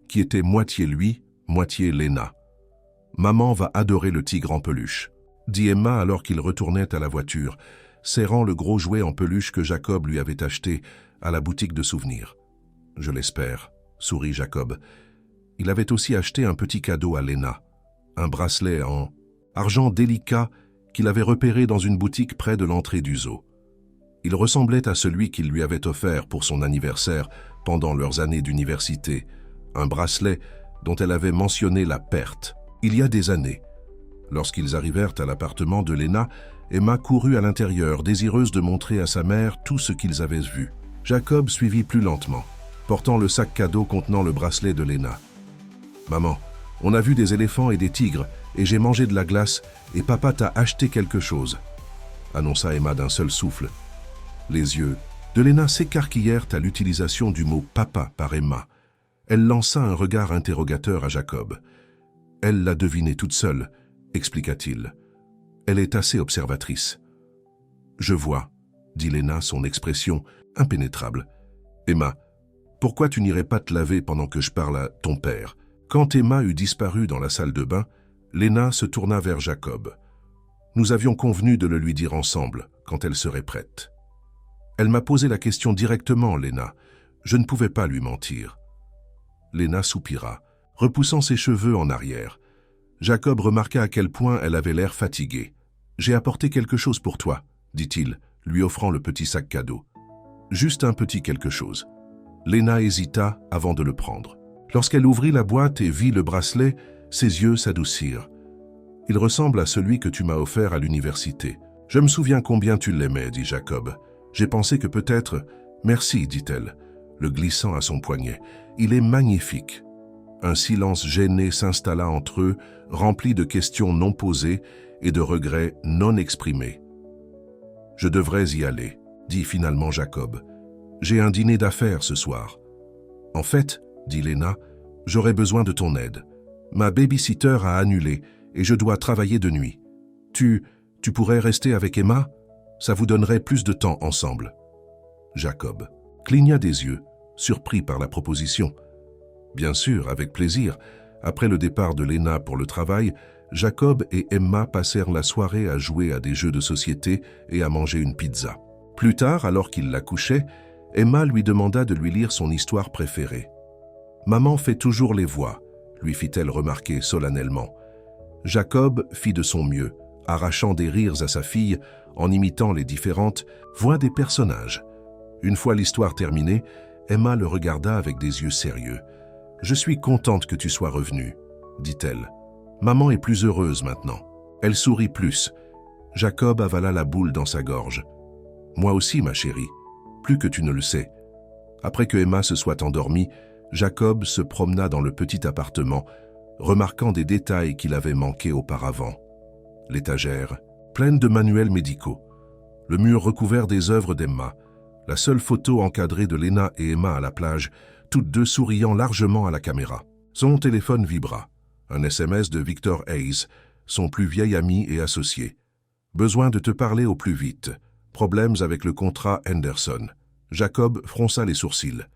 [SPEAKER 1] qui était moitié lui, moitié Lena. « Maman va adorer le tigre en peluche », dit Emma alors qu'ils retournaient à la voiture, serrant le gros jouet en peluche que Jacob lui avait acheté à la boutique de souvenirs. « Je l'espère », sourit Jacob. Il avait aussi acheté un petit cadeau à Lena, un bracelet en argent délicat qu'il avait repéré dans une boutique près de l'entrée du zoo. Il ressemblait à celui qu'il lui avait offert pour son anniversaire pendant leurs années d'université, un bracelet dont elle avait mentionné la perte, il y a des années. Lorsqu'ils arrivèrent à l'appartement de Lena, Emma courut à l'intérieur, désireuse de montrer à sa mère tout ce qu'ils avaient vu. Jacob suivit plus lentement, portant le sac cadeau contenant le bracelet de Lena. « Maman, on a vu des éléphants et des tigres, et j'ai mangé de la glace, et papa t'a acheté quelque chose, » annonça Emma d'un seul souffle. Les yeux de Lena s'écarquillèrent à l'utilisation du mot « papa » par Emma. Elle lança un regard interrogateur à Jacob. « Elle l'a deviné toute seule », expliqua-t-il. « Elle est assez observatrice. »« Je vois », dit Lena, son expression impénétrable. « Emma, pourquoi tu n'irais pas te laver pendant que je parle à ton père ?» Quand Emma eut disparu dans la salle de bain, Lena se tourna vers Jacob. Nous avions convenu de le lui dire ensemble, quand elle serait prête. Elle m'a posé la question directement, Lena. Je ne pouvais pas lui mentir. Lena soupira, repoussant ses cheveux en arrière. Jacob remarqua à quel point elle avait l'air fatiguée. « J'ai apporté quelque chose pour toi, » dit-il, lui offrant le petit sac cadeau. Juste un petit quelque chose. Lena hésita avant de le prendre. Lorsqu'elle ouvrit la boîte et vit le bracelet, ses yeux s'adoucirent. « Il ressemble à celui que tu m'as offert à l'université. Je me souviens combien tu l'aimais, » dit Jacob. « J'ai pensé que peut-être... » « Merci, dit-elle, le glissant à son poignet. « Il est magnifique. » Un silence gêné s'installa entre eux, rempli de questions non posées et de regrets non exprimés. « Je devrais y aller, » dit finalement Jacob. « J'ai un dîner d'affaires ce soir. »« En fait, » dit Lena, « j'aurais besoin de ton aide. Ma babysitter a annulé et je dois travailler de nuit. Tu pourrais rester avec Emma? Ça vous donnerait plus de temps ensemble. » Jacob cligna des yeux, surpris par la proposition. Bien sûr, avec plaisir. Après le départ de Lena pour le travail, Jacob et Emma passèrent la soirée à jouer à des jeux de société et à manger une pizza. Plus tard, alors qu'il la couchait, Emma lui demanda de lui lire son histoire préférée. « Maman fait toujours les voix », lui fit-elle remarquer solennellement. Jacob fit de son mieux, arrachant des rires à sa fille en imitant les différentes voix des personnages. Une fois l'histoire terminée, Emma le regarda avec des yeux sérieux. « Je suis contente que tu sois revenu, » dit-elle. « Maman est plus heureuse maintenant. » Elle sourit plus. Jacob avala la boule dans sa gorge. « Moi aussi, ma chérie, plus que tu ne le sais. » Après que Emma se soit endormie, Jacob se promena dans le petit appartement, remarquant des détails qu'il avait manqués auparavant. L'étagère, pleine de manuels médicaux. Le mur recouvert des œuvres d'Emma. La seule photo encadrée de Lena et Emma à la plage, toutes deux souriant largement à la caméra. Son téléphone vibra. Un SMS de Victor Hayes, son plus vieil ami et associé. « Besoin de te parler au plus vite. Problèmes avec le contrat Henderson. » Jacob fronça les sourcils.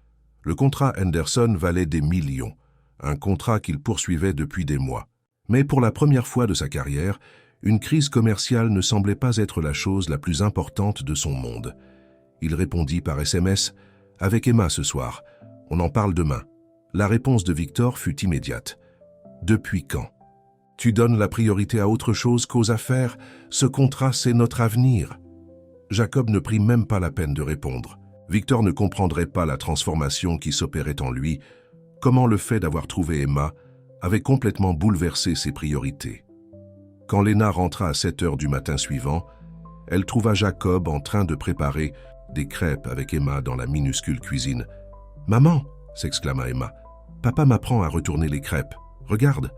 [SPEAKER 1] Le contrat Henderson valait des millions, un contrat qu'il poursuivait depuis des mois. Mais pour la première fois de sa carrière, une crise commerciale ne semblait pas être la chose la plus importante de son monde. Il répondit par SMS « Avec Emma ce soir. On en parle demain. » La réponse de Victor fut immédiate. « Depuis quand ? Tu donnes la priorité à autre chose qu'aux affaires. Ce contrat, c'est notre avenir. » Jacob ne prit même pas la peine de répondre. Victor ne comprendrait pas la transformation qui s'opérait en lui, comment le fait d'avoir trouvé Emma avait complètement bouleversé ses priorités. Quand Lena rentra à 7 heures du matin suivant, Elle trouva Jacob en train de préparer des crêpes avec Emma dans la minuscule cuisine. « Maman !» s'exclama Emma. « Papa m'apprend à retourner les crêpes. Regarde !»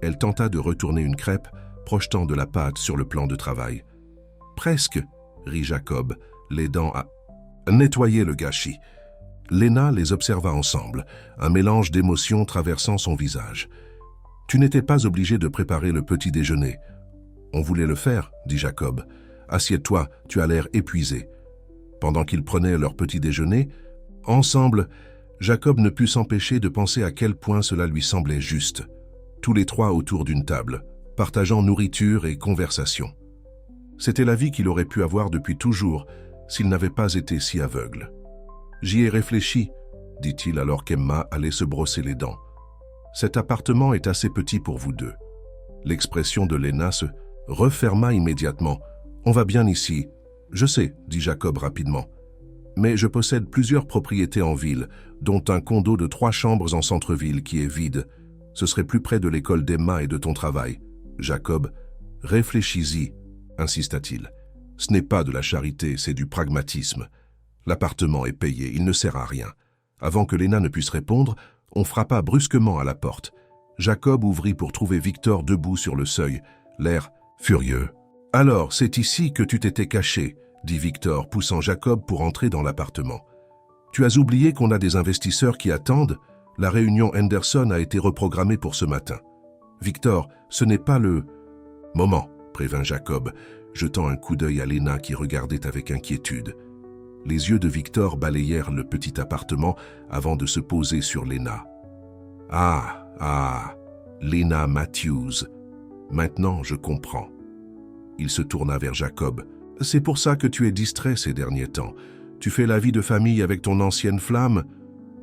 [SPEAKER 1] Elle tenta de retourner une crêpe, projetant de la pâte sur le plan de travail. « Presque !» rit Jacob, l'aidant à nettoyer le gâchis. Léna les observa ensemble, un mélange d'émotions traversant son visage. « Tu n'étais pas obligé de préparer le petit déjeuner. »« On voulait le faire, » dit Jacob. « Assieds-toi, tu as l'air épuisé. » Pendant qu'ils prenaient leur petit déjeuner, ensemble, Jacob ne put s'empêcher de penser à quel point cela lui semblait juste. Tous les trois autour d'une table, partageant nourriture et conversation. C'était la vie qu'il aurait pu avoir depuis toujours s'il n'avait pas été si aveugle. « J'y ai réfléchi, » dit-il alors qu'Emma allait se brosser les dents. « Cet appartement est assez petit pour vous deux. » L'expression de Léna se referma immédiatement. « On va bien ici. »« Je sais, » dit Jacob rapidement. « Mais je possède plusieurs propriétés en ville, dont un condo de 3 chambres en centre-ville qui est vide. Ce serait plus près de l'école d'Emma et de ton travail. »« Jacob, réfléchis-y, » insista-t-il. « Ce n'est pas de la charité, c'est du pragmatisme. L'appartement est payé, il ne sert à rien. » Avant que Léna ne puisse répondre, on frappa brusquement à la porte. Jacob ouvrit pour trouver Victor debout sur le seuil, l'air furieux. « Alors, c'est ici que tu t'étais caché » dit Victor, poussant Jacob pour entrer dans l'appartement. « Tu as oublié qu'on a des investisseurs qui attendent? La réunion Henderson a été reprogrammée pour ce matin. »« Victor, ce n'est pas le... » « Moment, » prévint Jacob, jetant un coup d'œil à Léna qui regardait avec inquiétude. Les yeux de Victor balayèrent le petit appartement avant de se poser sur Léna. « Ah, Léna Matthews. Maintenant, je comprends. » Il se tourna vers Jacob. « C'est pour ça que tu es distrait ces derniers temps. Tu fais la vie de famille avec ton ancienne flamme? »«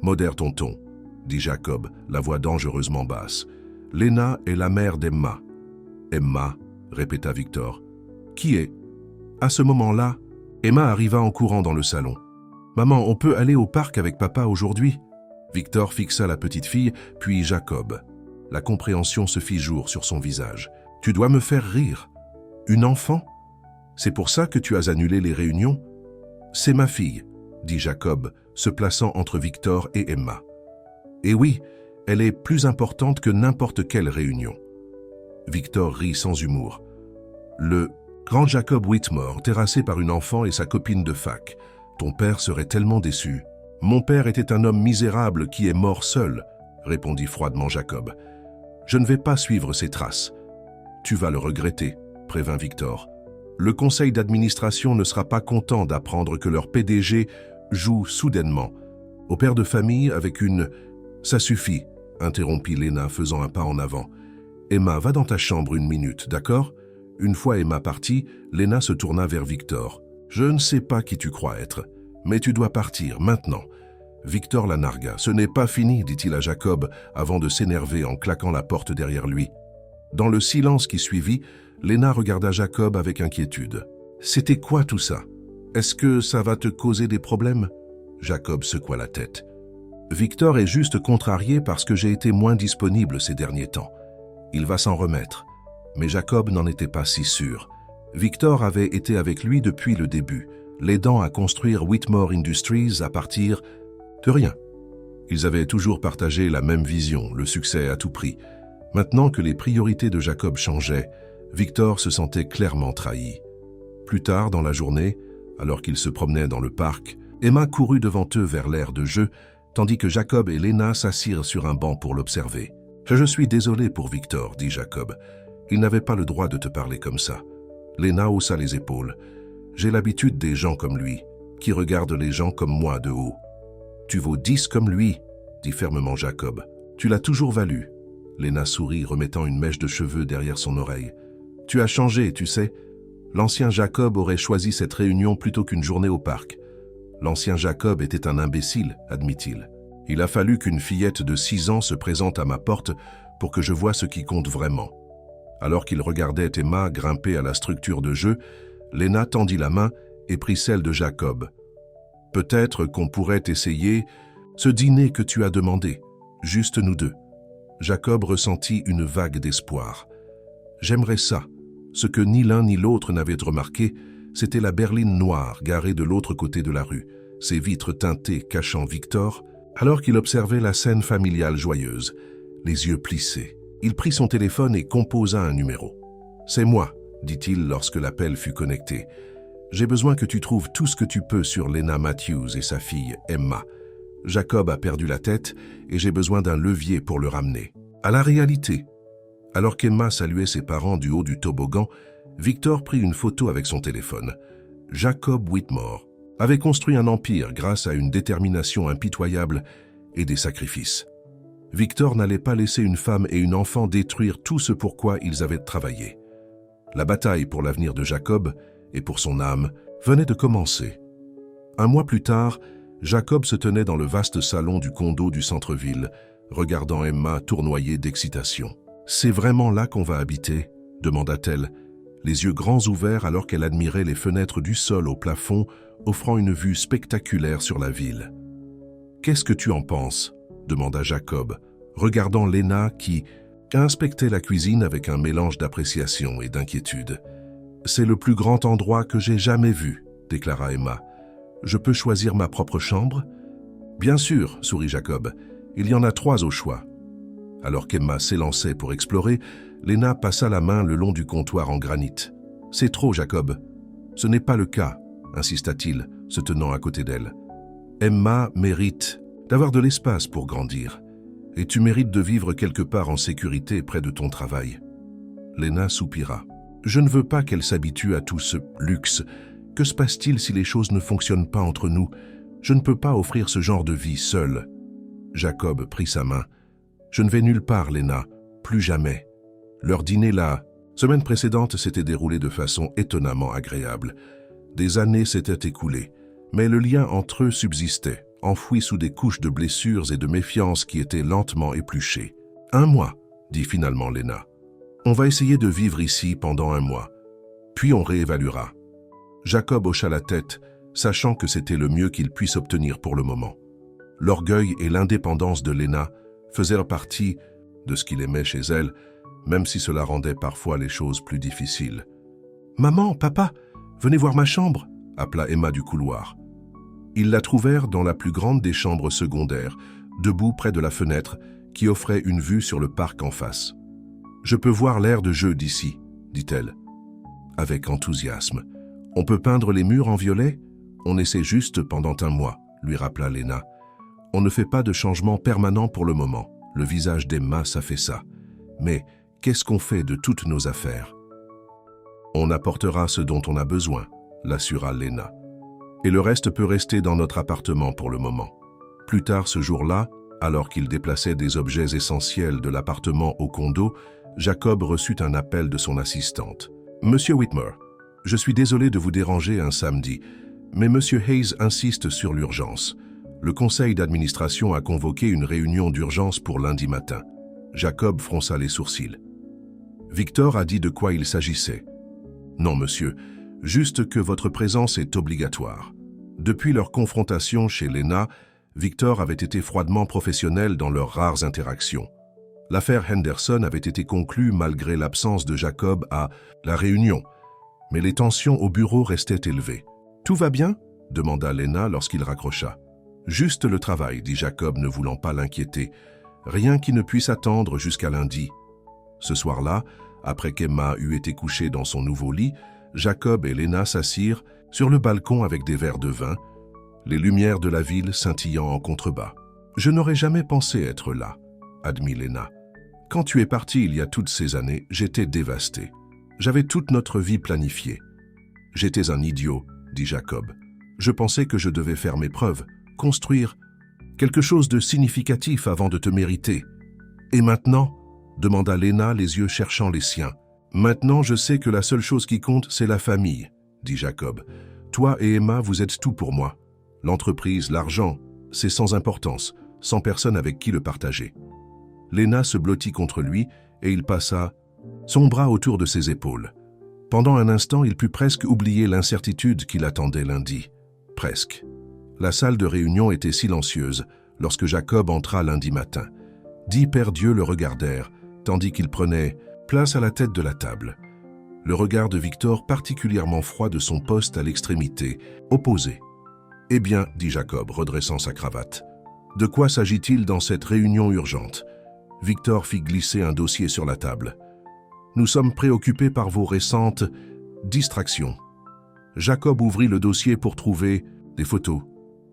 [SPEAKER 1] Modère ton ton, » dit Jacob, la voix dangereusement basse. « Léna est la mère d'Emma. »« Emma ?» répéta Victor. « Qui est ?» À ce moment-là, Emma arriva en courant dans le salon. « Maman, on peut aller au parc avec papa aujourd'hui ?» Victor fixa la petite fille, puis Jacob. La compréhension se fit jour sur son visage. « Tu dois me faire rire. Une enfant? C'est pour ça que tu as annulé les réunions? »« C'est ma fille, » dit Jacob, se plaçant entre Victor et Emma. « Et oui, elle est plus importante que n'importe quelle réunion. » Victor rit sans humour. Le grand Jacob Whitmore, terrassé par une enfant et sa copine de fac. Ton père serait tellement déçu. Mon père était un homme misérable qui est mort seul, répondit froidement Jacob. Je ne vais pas suivre ses traces. Tu vas le regretter, prévint Victor. Le conseil d'administration ne sera pas content d'apprendre que leur PDG joue soudainement au père de famille avec une... Ça suffit, interrompit Léna faisant un pas en avant. Emma, va dans ta chambre 1 minute, d'accord? Une fois Emma partie, Léna se tourna vers Victor. Je ne sais pas qui tu crois être, mais tu dois partir maintenant. Victor la nargua. Ce n'est pas fini, dit-il à Jacob, avant de s'énerver en claquant la porte derrière lui. Dans le silence qui suivit, Léna regarda Jacob avec inquiétude. C'était quoi tout ça? Est-ce que ça va te causer des problèmes? Jacob secoua la tête. Victor est juste contrarié parce que j'ai été moins disponible ces derniers temps. Il va s'en remettre. Mais Jacob n'en était pas si sûr. Victor avait été avec lui depuis le début, l'aidant à construire Whitmore Industries à partir de rien. Ils avaient toujours partagé la même vision, le succès à tout prix. Maintenant que les priorités de Jacob changeaient, Victor se sentait clairement trahi. Plus tard dans la journée, alors qu'ils se promenaient dans le parc, Emma courut devant eux vers l'aire de jeu, tandis que Jacob et Léna s'assirent sur un banc pour l'observer. « Je suis désolé pour Victor, » dit Jacob. « Il n'avait pas le droit de te parler comme ça. » Léna haussa les épaules. « J'ai l'habitude des gens comme lui, qui regardent les gens comme moi de haut. »« Tu vaux 10 comme lui, » dit fermement Jacob. « Tu l'as toujours valu. » Léna sourit, remettant une mèche de cheveux derrière son oreille. « Tu as changé, tu sais. L'ancien Jacob aurait choisi cette réunion plutôt qu'une journée au parc. L'ancien Jacob était un imbécile, admit-il. Il a fallu qu'une fillette de 6 ans se présente à ma porte pour que je voie ce qui compte vraiment. » Alors qu'il regardait Emma grimper à la structure de jeu, Léna tendit la main et prit celle de Jacob. « Peut-être qu'on pourrait essayer ce dîner que tu as demandé, juste nous deux. » Jacob ressentit une vague d'espoir. « J'aimerais ça, ce que ni l'un ni l'autre n'avaient remarqué, c'était la berline noire garée de l'autre côté de la rue, ses vitres teintées cachant Victor, alors qu'il observait la scène familiale joyeuse, les yeux plissés. Il prit son téléphone et composa un numéro. « C'est moi », dit-il lorsque l'appel fut connecté. « J'ai besoin que tu trouves tout ce que tu peux sur Lena Matthews et sa fille Emma. Jacob a perdu la tête et j'ai besoin d'un levier pour le ramener. » À la réalité. Alors qu'Emma saluait ses parents du haut du toboggan, Victor prit une photo avec son téléphone. Jacob Whitmore avait construit un empire grâce à une détermination impitoyable et des sacrifices. Victor n'allait pas laisser une femme et une enfant détruire tout ce pour quoi ils avaient travaillé. La bataille pour l'avenir de Jacob et pour son âme venait de commencer. Un mois plus tard, Jacob se tenait dans le vaste salon du condo du centre-ville, regardant Emma tournoyer d'excitation. « C'est vraiment là qu'on va habiter ?» demanda-t-elle, les yeux grands ouverts alors qu'elle admirait les fenêtres du sol au plafond, offrant une vue spectaculaire sur la ville. « Qu'est-ce que tu en penses ?» demanda Jacob, regardant Lena qui inspectait la cuisine avec un mélange d'appréciation et d'inquiétude. « C'est le plus grand endroit que j'ai jamais vu, » déclara Emma. « Je peux choisir ma propre chambre ?»« Bien sûr, » sourit Jacob, « il y en a 3 au choix. » Alors qu'Emma s'élançait pour explorer, Lena passa la main le long du comptoir en granit. « C'est trop, Jacob. »« Ce n'est pas le cas, » insista-t-il, se tenant à côté d'elle. « Emma mérite d'avoir de l'espace pour grandir. Et tu mérites de vivre quelque part en sécurité près de ton travail. » Lena soupira. « Je ne veux pas qu'elle s'habitue à tout ce luxe. Que se passe-t-il si les choses ne fonctionnent pas entre nous? Je ne peux pas offrir ce genre de vie seule. » Jacob prit sa main. « Je ne vais nulle part, Lena. Plus jamais. » Leur dîner la semaine précédente s'était déroulé de façon étonnamment agréable. Des années s'étaient écoulées, mais le lien entre eux subsistait, enfoui sous des couches de blessures et de méfiance qui étaient lentement épluchées. « 1 mois, » dit finalement Lena. « On va essayer de vivre ici pendant 1 mois. Puis on réévaluera. » Jacob hocha la tête, sachant que c'était le mieux qu'il puisse obtenir pour le moment. L'orgueil et l'indépendance de Lena faisaient partie de ce qu'il aimait chez elle, même si cela rendait parfois les choses plus difficiles. « Maman, papa, venez voir ma chambre !» appela Emma du couloir. Ils la trouvèrent dans la plus grande des chambres secondaires, debout près de la fenêtre qui offrait une vue sur le parc en face. « Je peux voir l'aire de jeu d'ici, » dit-elle, avec enthousiasme. « On peut peindre les murs en violet? On essaie juste pendant 1 mois, » lui rappela Lena. « On ne fait pas de changement permanent pour le moment. Le visage d'Emma s'affaissa. Mais qu'est-ce qu'on fait de toutes nos affaires? »« On apportera ce dont on a besoin, » l'assura Lena. « Et le reste peut rester dans notre appartement pour le moment. » Plus tard ce jour-là, alors qu'il déplaçait des objets essentiels de l'appartement au condo, Jacob reçut un appel de son assistante. « Monsieur Whitmore, je suis désolé de vous déranger un samedi, mais Monsieur Hayes insiste sur l'urgence. Le conseil d'administration a convoqué une réunion d'urgence pour lundi matin. » Jacob fronça les sourcils. « Victor a dit de quoi il s'agissait. »« Non, monsieur, juste que votre présence est obligatoire. » Depuis leur confrontation chez Lena, Victor avait été froidement professionnel dans leurs rares interactions. L'affaire Henderson avait été conclue malgré l'absence de Jacob à la réunion, mais les tensions au bureau restaient élevées. « Tout va bien ?» demanda Lena lorsqu'il raccrocha. « Juste le travail, » dit Jacob ne voulant pas l'inquiéter. « Rien qui ne puisse attendre jusqu'à lundi. » Ce soir-là, après qu'Emma eut été couchée dans son nouveau lit, Jacob et Lena s'assirent sur le balcon avec des verres de vin, les lumières de la ville scintillant en contrebas. « Je n'aurais jamais pensé être là, » admit Lena. « Quand tu es parti il y a toutes ces années, j'étais dévasté. J'avais toute notre vie planifiée. »« J'étais un idiot, » dit Jacob. « Je pensais que je devais faire mes preuves, construire quelque chose de significatif avant de te mériter. »« Et maintenant ?» demanda Lena, les yeux cherchant les siens. « Maintenant, je sais que la seule chose qui compte, c'est la famille, » dit Jacob. « Toi et Emma, vous êtes tout pour moi. L'entreprise, l'argent, c'est sans importance, sans personne avec qui le partager. » Lena se blottit contre lui et il passa son bras autour de ses épaules. Pendant un instant, il put presque oublier l'incertitude qui l'attendait lundi. Presque. La salle de réunion était silencieuse lorsque Jacob entra lundi matin. 10 pères Dieu le regardèrent, tandis qu'il prenait place à la tête de la table. le regard de Victor particulièrement froid de son poste à l'extrémité opposée. « Eh bien, dit Jacob, redressant sa cravate. De quoi s'agit-il dans cette réunion urgente ?» Victor fit glisser un dossier sur la table. « Nous sommes préoccupés par vos récentes distractions. » Jacob ouvrit le dossier pour trouver des photos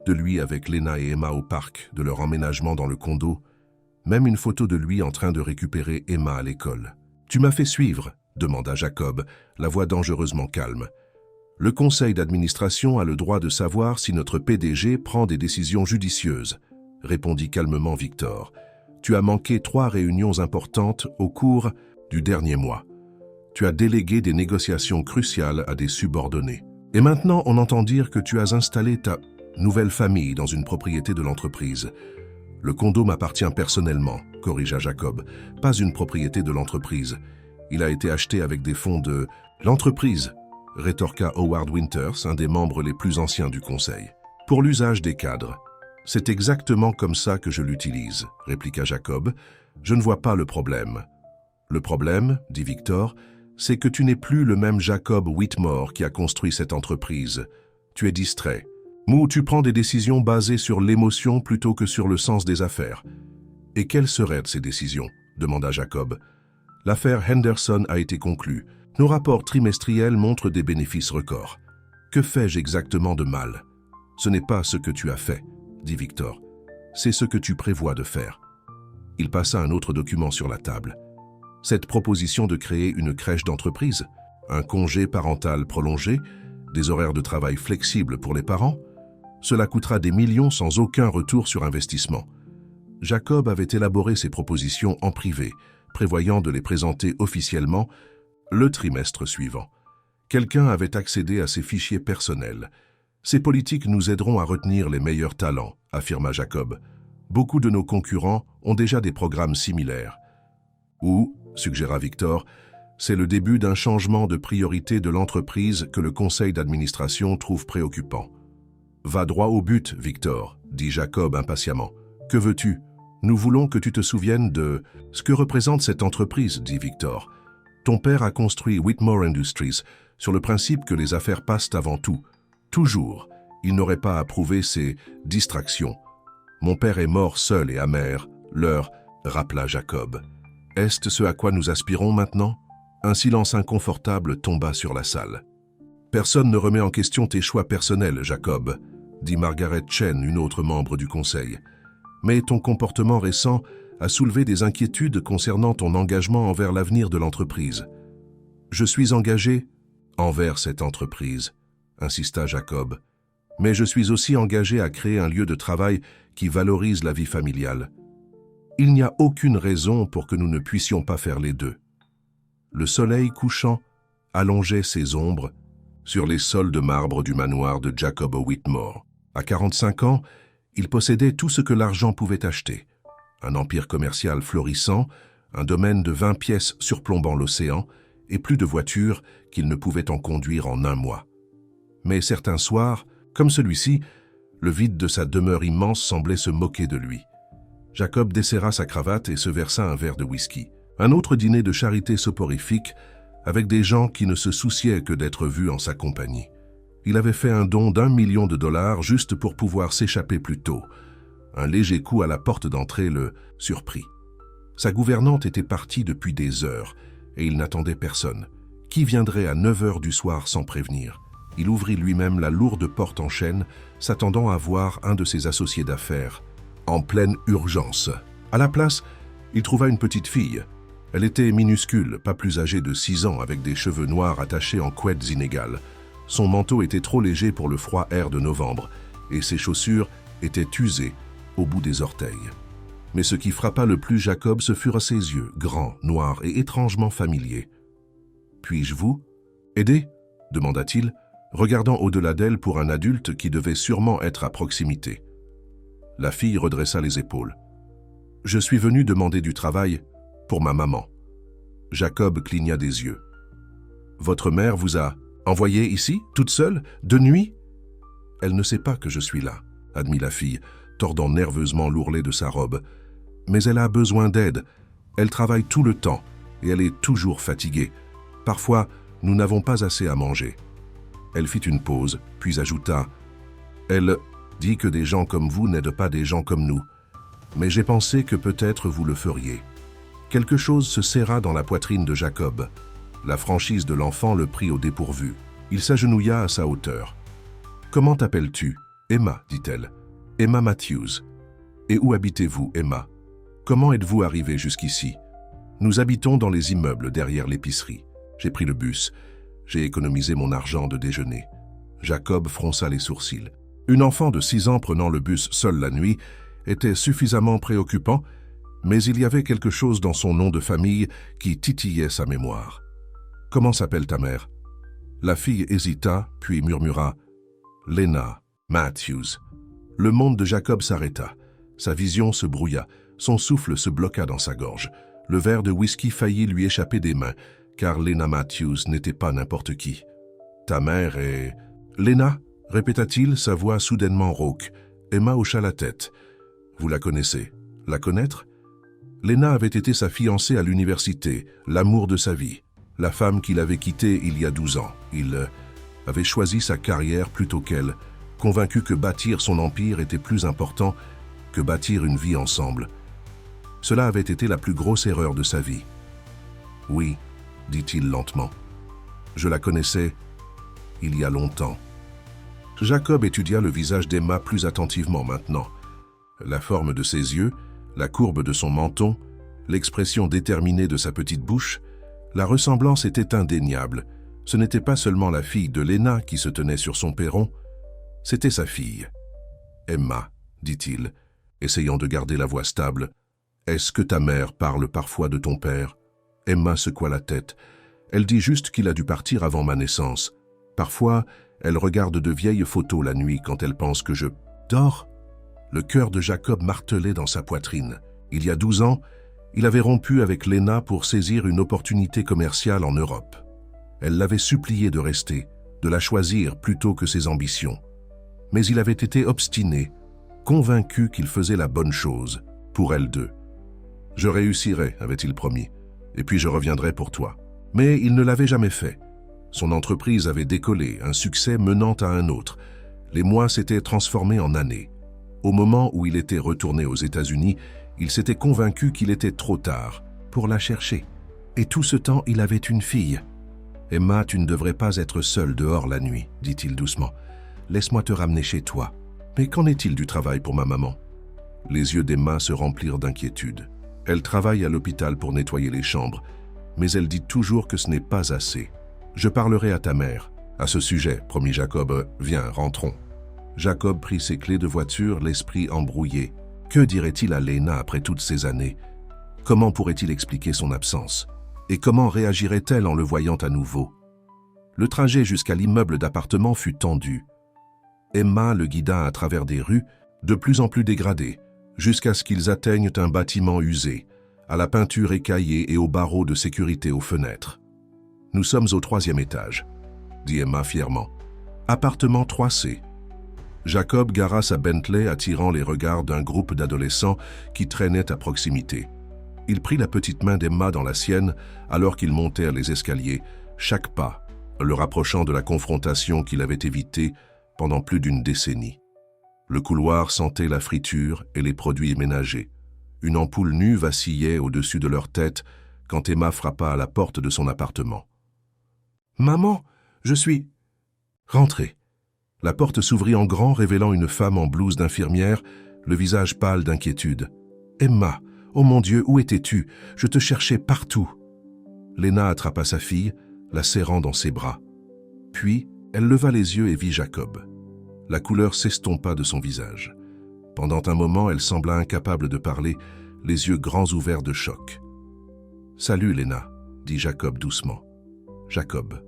[SPEAKER 1] de lui avec Lena et Emma au parc, de leur emménagement dans le condo, même une photo de lui en train de récupérer Emma à l'école. « Tu m'as fait suivre ?» demanda Jacob, la voix dangereusement calme. « Le conseil d'administration a le droit de savoir si notre PDG prend des décisions judicieuses, » répondit calmement Victor. « Tu as manqué 3 réunions importantes au cours du dernier mois. Tu as délégué des négociations cruciales à des subordonnés. Et maintenant, on entend dire que tu as installé ta nouvelle famille dans une propriété de l'entreprise. Le condo m'appartient personnellement, corrigea Jacob, pas une propriété de l'entreprise. Il a été acheté avec des fonds de l'entreprise, rétorqua Howard Winters, un des membres les plus anciens du conseil. Pour l'usage des cadres. C'est exactement comme ça que je l'utilise, répliqua Jacob. Je ne vois pas le problème. Le problème, dit Victor, c'est que tu n'es plus le même Jacob Whitmore qui a construit cette entreprise. Tu es distrait. Ou tu prends des décisions basées sur l'émotion plutôt que sur le sens des affaires. Et quelles seraient ces décisions ? Demanda Jacob. L'affaire Henderson a été conclue. Nos rapports trimestriels montrent des bénéfices records. Que fais-je exactement de mal ? Ce n'est pas ce que tu as fait, dit Victor. C'est ce que tu prévois de faire. Il passa un autre document sur la table. Cette proposition de créer une crèche d'entreprise, un congé parental prolongé, des horaires de travail flexibles pour les parents, cela coûtera des millions sans aucun retour sur investissement. Jacob avait élaboré ces propositions en privé, prévoyant de les présenter officiellement le trimestre suivant. Quelqu'un avait accédé à ses fichiers personnels. Ces politiques nous aideront à retenir les meilleurs talents, affirma Jacob. Beaucoup de nos concurrents ont déjà des programmes similaires. Ou, suggéra Victor, c'est le début d'un changement de priorité de l'entreprise que le conseil d'administration trouve préoccupant. Va droit au but, Victor, dit Jacob impatiemment. Que veux-tu ? Nous voulons que tu te souviennes de ce que représente cette entreprise, dit Victor. Ton père a construit Whitmore Industries sur le principe que les affaires passent avant tout. Toujours, il n'aurait pas approuvé ces distractions. Mon père est mort seul et amer, leur rappela Jacob. Est-ce ce à quoi nous aspirons maintenant ? Un silence inconfortable tomba sur la salle. Personne ne remet en question tes choix personnels, Jacob, dit Margaret Chen, une autre membre du conseil. Mais ton comportement récent a soulevé des inquiétudes concernant ton engagement envers l'avenir de l'entreprise. Je suis engagé envers cette entreprise, insista Jacob, mais je suis aussi engagé à créer un lieu de travail qui valorise la vie familiale. Il n'y a aucune raison pour que nous ne puissions pas faire les deux. Le soleil couchant allongeait ses ombres sur les sols de marbre du manoir de Jacob Whitmore. À 45 ans, il possédait tout ce que l'argent pouvait acheter. Un empire commercial florissant, un domaine de 20 pièces surplombant l'océan et plus de voitures qu'il ne pouvait en conduire en un mois. Mais certains soirs, comme celui-ci, le vide de sa demeure immense semblait se moquer de lui. Jacob desserra sa cravate et se versa un verre de whisky. Un autre dîner de charité soporifique avec des gens qui ne se souciaient que d'être vus en sa compagnie. Il avait fait un don d'1 million de dollars juste pour pouvoir s'échapper plus tôt. Un léger coup à la porte d'entrée le surprit. Sa gouvernante était partie depuis des heures et il n'attendait personne. Qui viendrait à 9 heures du soir sans prévenir ? Il ouvrit lui-même la lourde porte en chêne, s'attendant à voir un de ses associés d'affaires, en pleine urgence. À la place, il trouva une petite fille. Elle était minuscule, pas plus âgée de 6 ans, avec des cheveux noirs attachés en couettes inégales. Son manteau était trop léger pour le froid air de novembre, et ses chaussures étaient usées au bout des orteils. Mais ce qui frappa le plus Jacob, ce furent ses yeux, grands, noirs et étrangement familiers. « Puis-je vous aider ?» demanda-t-il, regardant au-delà d'elle pour un adulte qui devait sûrement être à proximité. La fille redressa les épaules. « Je suis venu demander du travail pour ma maman. » Jacob cligna des yeux. « Votre mère vous a envoyé ici, toute seule, de nuit ?»« Elle ne sait pas que je suis là, » admit la fille, tordant nerveusement l'ourlet de sa robe. « Mais elle a besoin d'aide. Elle travaille tout le temps et elle est toujours fatiguée. Parfois, Nous n'avons pas assez à manger. » Elle fit une pause, puis ajouta « Elle dit que des gens comme vous n'aident pas des gens comme nous. Mais j'ai pensé que peut-être vous le feriez. » Quelque chose se serra dans la poitrine de Jacob. La franchise de l'enfant le prit au dépourvu. Il s'agenouilla à sa hauteur. « Comment t'appelles-tu ?»« Emma, dit-elle. Emma Matthews. Et où habitez-vous, Emma? Comment êtes-vous arrivée jusqu'ici? » « Nous habitons dans les immeubles derrière l'épicerie. J'ai pris le bus. J'ai économisé mon argent de déjeuner. » Jacob fronça les sourcils. Une enfant de 6 ans prenant le bus seule la nuit était suffisamment préoccupant, mais il y avait quelque chose dans son nom de famille qui titillait sa mémoire. « Comment s'appelle ta mère ?» La fille hésita, puis murmura « Lena Matthews. » Le monde de Jacob s'arrêta. Sa vision se brouilla. Son souffle se bloqua dans sa gorge. Le verre de whisky faillit lui échapper des mains, car Lena Matthews n'était pas n'importe qui. « Ta mère est... »« Lena » répéta-t-il, sa voix soudainement rauque. Emma hocha la tête. « Vous la connaissez. La connaître ?» Lena avait été sa fiancée à l'université, l'amour de sa vie, la femme qu'il avait quittée il y a 12 ans. Il avait choisi sa carrière plutôt qu'elle, convaincu que bâtir son empire était plus important que bâtir une vie ensemble. Cela avait été la plus grosse erreur de sa vie. « Oui, » dit-il lentement. « Je la connaissais il y a longtemps. » Jacob étudia le visage d'Emma plus attentivement maintenant. La forme de ses yeux, la courbe de son menton, l'expression déterminée de sa petite bouche, la ressemblance était indéniable. Ce n'était pas seulement la fille de Lena qui se tenait sur son perron, c'était sa fille. « Emma, » dit-il, essayant de garder la voix stable. « Est-ce que ta mère parle parfois de ton père ?» Emma secoua la tête. Elle dit juste qu'il a dû partir avant ma naissance. Parfois, elle regarde de vieilles photos la nuit quand elle pense que je dors. Le cœur de Jacob martelait dans sa poitrine. Il y a 12 ans, il avait rompu avec Lena pour saisir une opportunité commerciale en Europe. Elle l'avait supplié de rester, de la choisir plutôt que ses ambitions. Mais il avait été obstiné, convaincu qu'il faisait la bonne chose, pour elles deux. « Je réussirai », avait-il promis, « et puis je reviendrai pour toi. » Mais il ne l'avait jamais fait. Son entreprise avait décollé, un succès menant à un autre. Les mois s'étaient transformés en années. Au moment où il était retourné aux États-Unis, il s'était convaincu qu'il était trop tard pour la chercher. Et tout ce temps, il avait une fille. « Emma, tu ne devrais pas être seule dehors la nuit, » dit-il doucement. « Laisse-moi te ramener chez toi. » « Mais qu'en est-il du travail pour ma maman ?» Les yeux d'Emma se remplirent d'inquiétude. Elle travaille à l'hôpital pour nettoyer les chambres, mais elle dit toujours que ce n'est pas assez. « Je parlerai à ta mère. » « À ce sujet, promit Jacob. « Viens, rentrons. » Jacob prit ses clés de voiture, l'esprit embrouillé. Que dirait-il à Lena après toutes ces années? Comment pourrait-il expliquer son absence? Et comment réagirait-elle en le voyant à nouveau? Le trajet jusqu'à l'immeuble d'appartement fut tendu. Emma le guida à travers des rues, de plus en plus dégradées, jusqu'à ce qu'ils atteignent un bâtiment usé, à la peinture écaillée et aux barreaux de sécurité aux fenêtres. « Nous sommes au 3e étage, » dit Emma fièrement. « Appartement 3C. » Jacob gara sa Bentley attirant les regards d'un groupe d'adolescents qui traînaient à proximité. Il prit la petite main d'Emma dans la sienne alors qu'ils montèrent les escaliers, chaque pas le rapprochant de la confrontation qu'il avait évitée pendant plus d'une décennie. Le couloir sentait la friture et les produits ménagers. Une ampoule nue vacillait au-dessus de leur tête quand Emma frappa à la porte de son appartement. « Maman, je suis... » « Rentrez. » La porte s'ouvrit en grand, révélant une femme en blouse d'infirmière, le visage pâle d'inquiétude. « Emma, oh mon Dieu, où étais-tu? Je te cherchais partout. » Lena attrapa sa fille, la serrant dans ses bras. Puis, elle leva les yeux et vit Jacob. La couleur s'estompa de son visage. Pendant un moment, elle sembla incapable de parler, les yeux grands ouverts de choc. « Salut, Lena, » dit Jacob doucement. « Jacob. »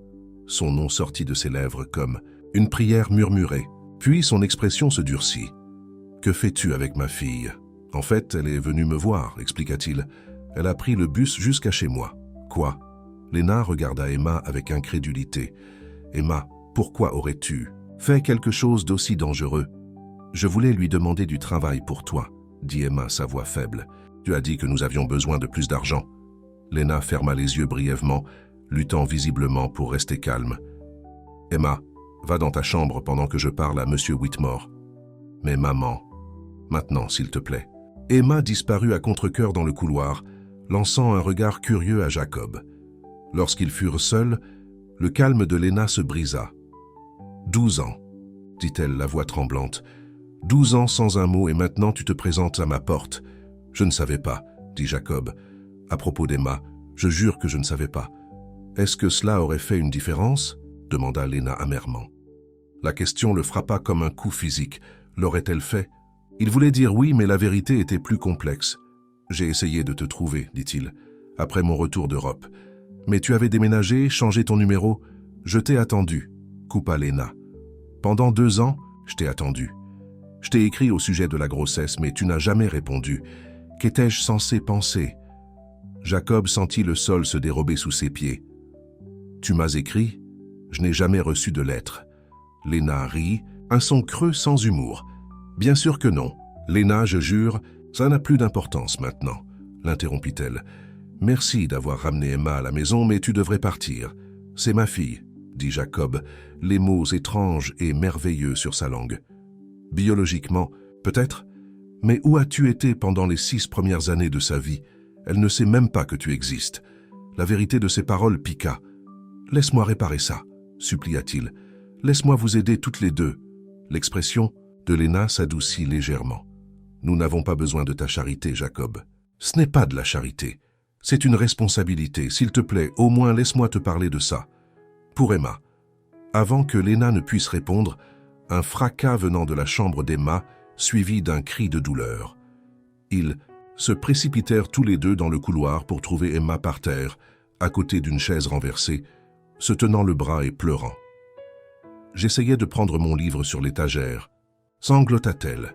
[SPEAKER 1] Son nom sortit de ses lèvres comme une prière murmurée. Puis son expression se durcit. « Que fais-tu avec ma fille ?»« En fait, elle est venue me voir, » expliqua-t-il. « Elle a pris le bus jusqu'à chez moi. »« Quoi ?» Lena regarda Emma avec incrédulité. « Emma, pourquoi aurais-tu fait quelque chose d'aussi dangereux ?»« Je voulais lui demander du travail pour toi, » dit Emma, sa voix faible. « Tu as dit que nous avions besoin de plus d'argent. » Lena ferma les yeux brièvement, luttant visiblement pour rester calme. « Emma, va dans ta chambre pendant que je parle à Monsieur Whitmore. »« Mais maman, maintenant, s'il te plaît. » Emma disparut à contre-cœur dans le couloir, lançant un regard curieux à Jacob. Lorsqu'ils furent seuls, le calme de Lena se brisa. « 12 ans, dit-elle, la voix tremblante. 12 ans sans un mot et maintenant tu te présentes à ma porte. Je ne savais pas, dit Jacob. À propos d'Emma, je jure que je ne savais pas. Est-ce que cela aurait fait une différence? Demanda Lena amèrement. La question le frappa comme un coup physique. L'aurait-elle fait? Il voulait dire oui, mais la vérité était plus complexe. J'ai essayé de te trouver, dit-il, après mon retour d'Europe. Mais tu avais déménagé, changé ton numéro. Je t'ai attendu, coupa Lena. Pendant 2 ans, je t'ai attendu. Je t'ai écrit au sujet de la grossesse, mais tu n'as jamais répondu. Qu'étais-je censé penser? Jacob sentit le sol se dérober sous ses pieds. Tu m'as écrit? Je n'ai jamais reçu de lettre. Lena rit, un son creux sans humour. Bien sûr que non. Lena, je jure, ça n'a plus d'importance maintenant, l'interrompit-elle. Merci d'avoir ramené Emma à la maison, mais tu devrais partir. C'est ma fille, dit Jacob, les mots étranges et merveilleux sur sa langue. Biologiquement, peut-être, mais où as-tu été pendant les 6 premières années de sa vie? Elle ne sait même pas que tu existes. La vérité de ses paroles piqua. « Laisse-moi réparer ça », supplia-t-il. « Laisse-moi vous aider toutes les deux. » L'expression de Lena s'adoucit légèrement. « Nous n'avons pas besoin de ta charité, Jacob. Ce n'est pas de la charité. C'est une responsabilité. S'il te plaît, au moins laisse-moi te parler de ça. » Pour Emma. Avant que Lena ne puisse répondre, un fracas venant de la chambre d'Emma, suivi d'un cri de douleur. Ils se précipitèrent tous les deux dans le couloir pour trouver Emma par terre, à côté d'une chaise renversée, se tenant le bras et pleurant. J'essayais de prendre mon livre sur l'étagère. Sanglota-t-elle.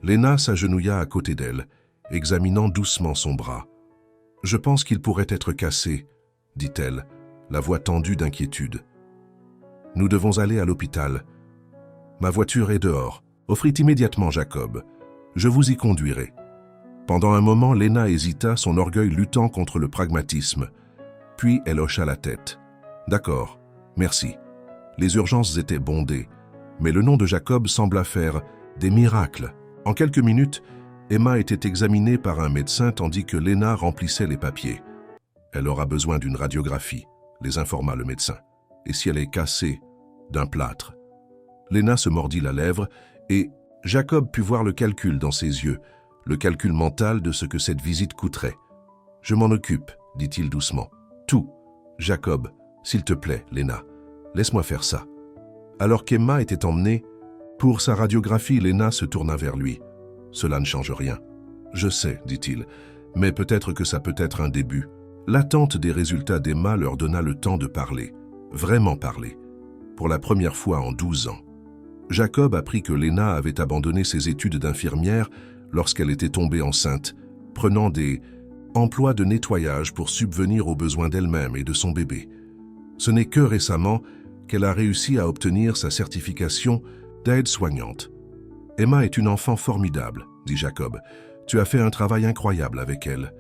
[SPEAKER 1] Lena s'agenouilla à côté d'elle, examinant doucement son bras. « Je pense qu'il pourrait être cassé, » dit-elle, la voix tendue d'inquiétude. « Nous devons aller à l'hôpital. Ma voiture est dehors. Offrit immédiatement Jacob. Je vous y conduirai. » Pendant un moment, Lena hésita, son orgueil luttant contre le pragmatisme. Puis elle hocha la tête. « D'accord, merci. » Les urgences étaient bondées, mais le nom de Jacob sembla faire des miracles. En quelques minutes, Emma était examinée par un médecin tandis que Lena remplissait les papiers. « Elle aura besoin d'une radiographie », les informa le médecin. « Et si elle est cassée, d'un plâtre. » Lena se mordit la lèvre et Jacob put voir le calcul dans ses yeux, le calcul mental de ce que cette visite coûterait. « Je m'en occupe, » dit-il doucement. « Tout. Jacob, s'il te plaît, Lena, laisse-moi faire ça. » Alors qu'Emma était emmenée, pour sa radiographie, Lena se tourna vers lui. « Cela ne change rien. »« Je sais, » dit-il, « mais peut-être que ça peut être un début. » L'attente des résultats d'Emma leur donna le temps de parler, vraiment parler, pour la première fois en 12 ans. Jacob apprit que Lena avait abandonné ses études d'infirmière lorsqu'elle était tombée enceinte, prenant des emplois de nettoyage pour subvenir aux besoins d'elle-même et de son bébé. Ce n'est que récemment qu'elle a réussi à obtenir sa certification d'aide-soignante. « Emma est une enfant formidable, » dit Jacob. « Tu as fait un travail incroyable avec elle. »«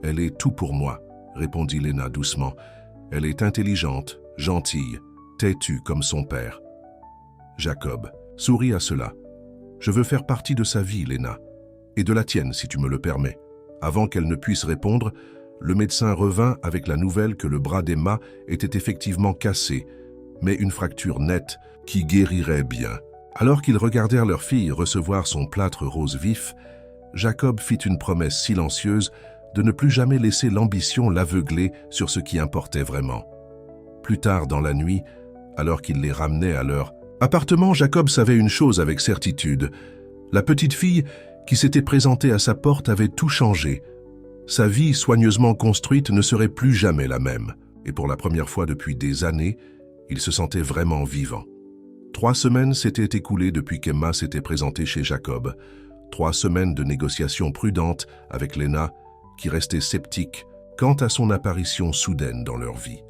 [SPEAKER 1] Elle est tout pour moi, » répondit Lena doucement. « Elle est intelligente, gentille, têtue comme son père. » Jacob sourit à cela. « Je veux faire partie de sa vie, Lena, et de la tienne, si tu me le permets. » Avant qu'elle ne puisse répondre, le médecin revint avec la nouvelle que le bras d'Emma était effectivement cassé, mais une fracture nette qui guérirait bien. Alors qu'ils regardèrent leur fille recevoir son plâtre rose vif, Jacob fit une promesse silencieuse de ne plus jamais laisser l'ambition l'aveugler sur ce qui importait vraiment. Plus tard dans la nuit, alors qu'il les ramenait à leur appartement, Jacob savait une chose avec certitude. La petite fille qui s'était présentée à sa porte avait tout changé. Sa vie soigneusement construite ne serait plus jamais la même. Et pour la première fois depuis des années, il se sentait vraiment vivant. 3 semaines s'étaient écoulées depuis qu'Emma s'était présentée chez Jacob. 3 semaines de négociations prudentes avec Lena, qui restait sceptique quant à son apparition soudaine dans leur vie.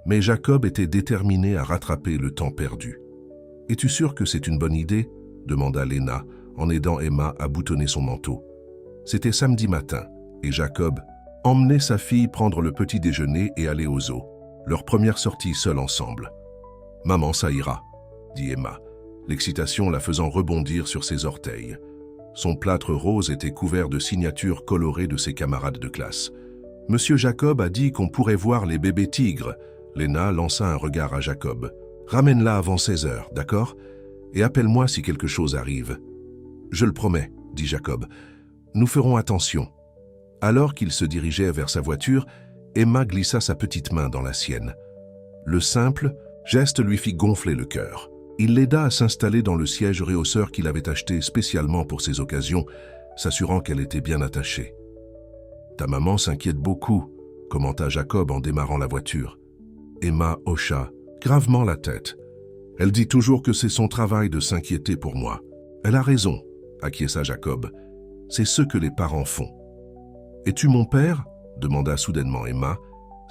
[SPEAKER 1] Mais Jacob était déterminé à rattraper le temps perdu. « Es-tu sûr que c'est une bonne idée ?» demanda Lena, en aidant Emma à boutonner son manteau. C'était samedi matin, et Jacob emmenait sa fille prendre le petit déjeuner et aller au zoo. leur première sortie seuls ensemble. « Maman, ça ira », dit Emma, l'excitation la faisant rebondir sur ses orteils. Son plâtre rose était couvert de signatures colorées de ses camarades de classe. « Monsieur Jacob a dit qu'on pourrait voir les bébés tigres. » Léna lança un regard à Jacob. « Ramène-la avant 16 heures, d'accord? Et appelle-moi si quelque chose arrive. »« Je le promets, » dit Jacob. « Nous ferons attention. » Alors qu'il se dirigeait vers sa voiture, Emma glissa sa petite main dans la sienne. Le simple geste lui fit gonfler le cœur. Il l'aida à s'installer dans le siège réhausseur qu'il avait acheté spécialement pour ces occasions, s'assurant qu'elle était bien attachée. « Ta maman s'inquiète beaucoup », commenta Jacob en démarrant la voiture. Emma hocha gravement la tête. « Elle dit toujours que c'est son travail de s'inquiéter pour moi. »« Elle a raison », acquiesça Jacob. « C'est ce que les parents font. »« Es-tu mon père ?» demanda soudainement Emma,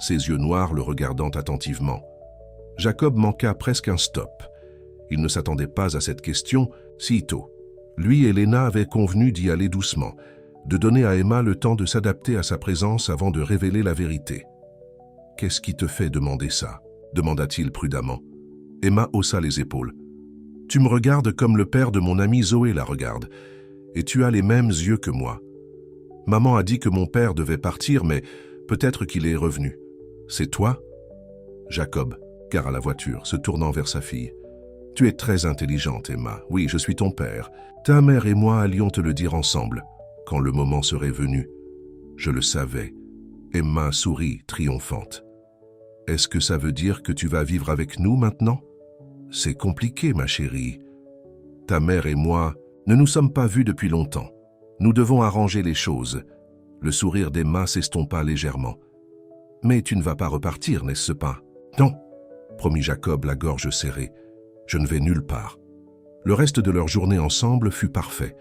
[SPEAKER 1] ses yeux noirs le regardant attentivement. Jacob manqua presque un stop. Il ne s'attendait pas à cette question si tôt. Lui et Léna avaient convenu d'y aller doucement, de donner à Emma le temps de s'adapter à sa présence avant de révéler la vérité. « Qu'est-ce qui te fait demander ça ?» demanda-t-il prudemment. Emma haussa les épaules. « Tu me regardes comme le père de mon amie Zoé la regarde, et tu as les mêmes yeux que moi. Maman a dit que mon père devait partir, mais peut-être qu'il est revenu. C'est toi ?» Jacob gara la voiture, se tournant vers sa fille. « Tu es très intelligente, Emma. Oui, je suis ton père. Ta mère et moi allions te le dire ensemble, quand le moment serait venu. » Je le savais. Emma sourit, triomphante. « Est-ce que ça veut dire que tu vas vivre avec nous maintenant ? C'est compliqué, ma chérie. Ta mère et moi ne nous sommes pas vus depuis longtemps. Nous devons arranger les choses. » Le sourire d'Emma s'estompa légèrement. « Mais tu ne vas pas repartir, n'est-ce pas ? » « Non, » promit Jacob, la gorge serrée. « Je ne vais nulle part. » Le reste de leur journée ensemble fut parfait.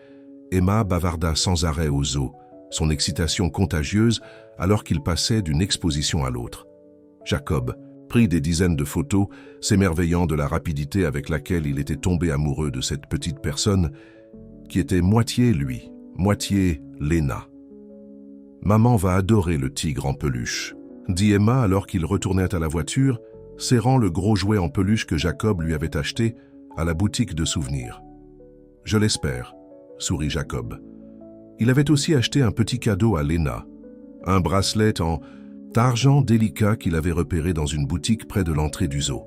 [SPEAKER 1] Emma bavarda sans arrêt aux zoo, son excitation contagieuse alors qu'ils passaient d'une exposition à l'autre. Jacob prit des dizaines de photos, s'émerveillant de la rapidité avec laquelle il était tombé amoureux de cette petite personne qui était moitié lui, moitié Léna. « Maman va adorer le tigre en peluche », dit Emma alors qu'ils retournaient à la voiture, serrant le gros jouet en peluche que Jacob lui avait acheté à la boutique de souvenirs. « Je l'espère », sourit Jacob. Il avait aussi acheté un petit cadeau à Léna, un bracelet en argent délicat qu'il avait repéré dans une boutique près de l'entrée du zoo.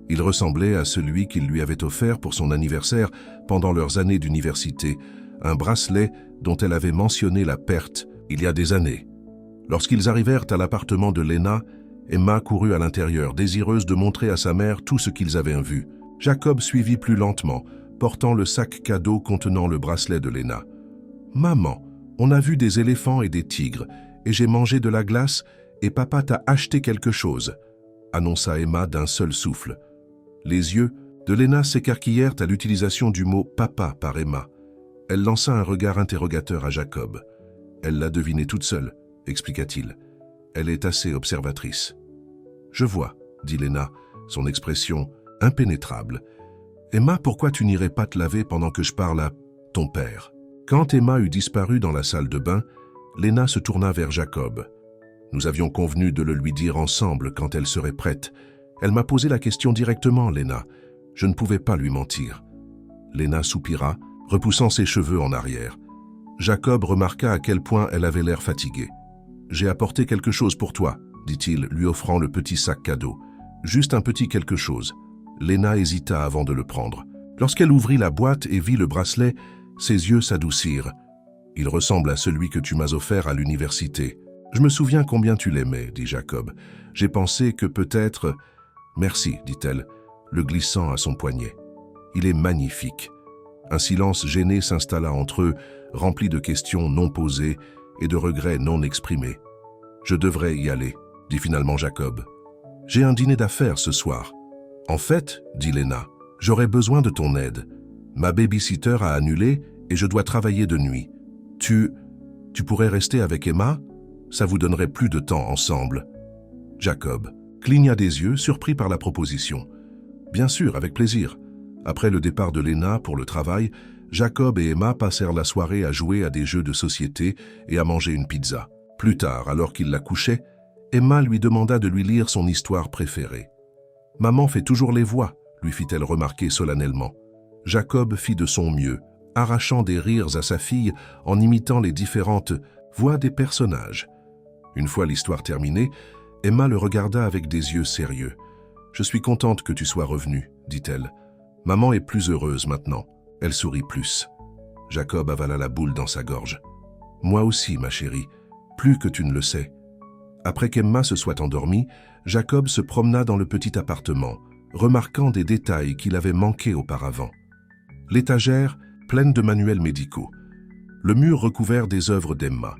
[SPEAKER 1] Il ressemblait à celui qu'il lui avait offert pour son anniversaire pendant leurs années d'université, un bracelet dont elle avait mentionné la perte il y a des années. Lorsqu'ils arrivèrent à l'appartement de Léna, Emma courut à l'intérieur, désireuse de montrer à sa mère tout ce qu'ils avaient vu. Jacob suivit plus lentement, portant le sac cadeau contenant le bracelet de Léna. « Maman, on a vu des éléphants et des tigres, et j'ai mangé de la glace, et papa t'a acheté quelque chose, » annonça Emma d'un seul souffle. Les yeux de Léna s'écarquillèrent à l'utilisation du mot « papa » par Emma. Elle lança un regard interrogateur à Jacob. Elle l'a deviné toute seule, expliqua-t-il. Elle est assez observatrice. « Je vois, » dit Léna, son expression impénétrable. « Emma, pourquoi tu n'irais pas te laver pendant que je parle à ton père ?» Quand Emma eut disparu dans la salle de bain, Léna se tourna vers Jacob. « Nous avions convenu de le lui dire ensemble quand elle serait prête. Elle m'a posé la question directement, Léna. Je ne pouvais pas lui mentir. » Léna soupira, repoussant ses cheveux en arrière. Jacob remarqua à quel point elle avait l'air fatiguée. « J'ai apporté quelque chose pour toi, » dit-il, lui offrant le petit sac cadeau. « Juste un petit quelque chose. » Léna hésita avant de le prendre. Lorsqu'elle ouvrit la boîte et vit le bracelet, ses yeux s'adoucirent. « Il ressemble à celui que tu m'as offert à l'université. Je me souviens combien tu l'aimais, » dit Jacob. « J'ai pensé que peut-être... » « Merci, » dit-elle, le glissant à son poignet. « Il est magnifique. » Un silence gêné s'installa entre eux, rempli de questions non posées et de regrets non exprimés. « Je devrais y aller, » dit finalement Jacob. « J'ai un dîner d'affaires ce soir. »« En fait, » dit Léna, « j'aurais besoin de ton aide. Ma babysitter a annulé et je dois travailler de nuit. Tu pourrais rester avec Emma? Ça vous donnerait plus de temps ensemble. » Jacob cligna des yeux, surpris par la proposition. « Bien sûr, avec plaisir. » Après le départ de Léna pour le travail, Jacob et Emma passèrent la soirée à jouer à des jeux de société et à manger une pizza. Plus tard, alors qu'ils la couchaient, Emma lui demanda de lui lire son histoire préférée. « Maman fait toujours les voix », lui fit-elle remarquer solennellement. Jacob fit de son mieux, arrachant des rires à sa fille en imitant les différentes voix des personnages. Une fois l'histoire terminée, Emma le regarda avec des yeux sérieux. « Je suis contente que tu sois revenu, dit-elle. Maman est plus heureuse maintenant. » Elle sourit plus. Jacob avala la boule dans sa gorge. « Moi aussi, ma chérie, plus que tu ne le sais. » Après qu'Emma se soit endormie, Jacob se promena dans le petit appartement, remarquant des détails qu'il avait manqués auparavant. L'étagère, pleine de manuels médicaux. Le mur recouvert des œuvres d'Emma.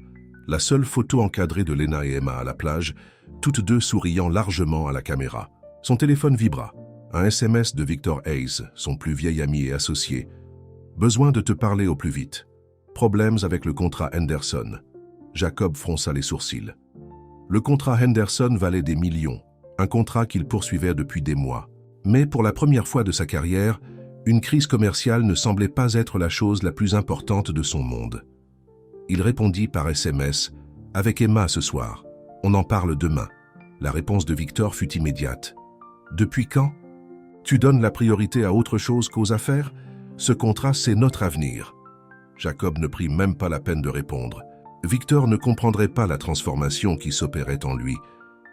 [SPEAKER 1] La seule photo encadrée de Lena et Emma à la plage, toutes deux souriant largement à la caméra. Son téléphone vibra. Un SMS de Victor Hayes, son plus vieil ami et associé. « Besoin de te parler au plus vite. Problèmes avec le contrat Henderson. » Jacob fronça les sourcils. Le contrat Henderson valait des millions, un contrat qu'il poursuivait depuis des mois. Mais pour la première fois de sa carrière, une crise commerciale ne semblait pas être la chose la plus importante de son monde. Il répondit par SMS « Avec Emma ce soir. On en parle demain. » La réponse de Victor fut immédiate. « Depuis quand ? Tu donnes la priorité à autre chose qu'aux affaires ? Ce contrat, c'est notre avenir. » Jacob ne prit même pas la peine de répondre. Victor ne comprendrait pas la transformation qui s'opérait en lui.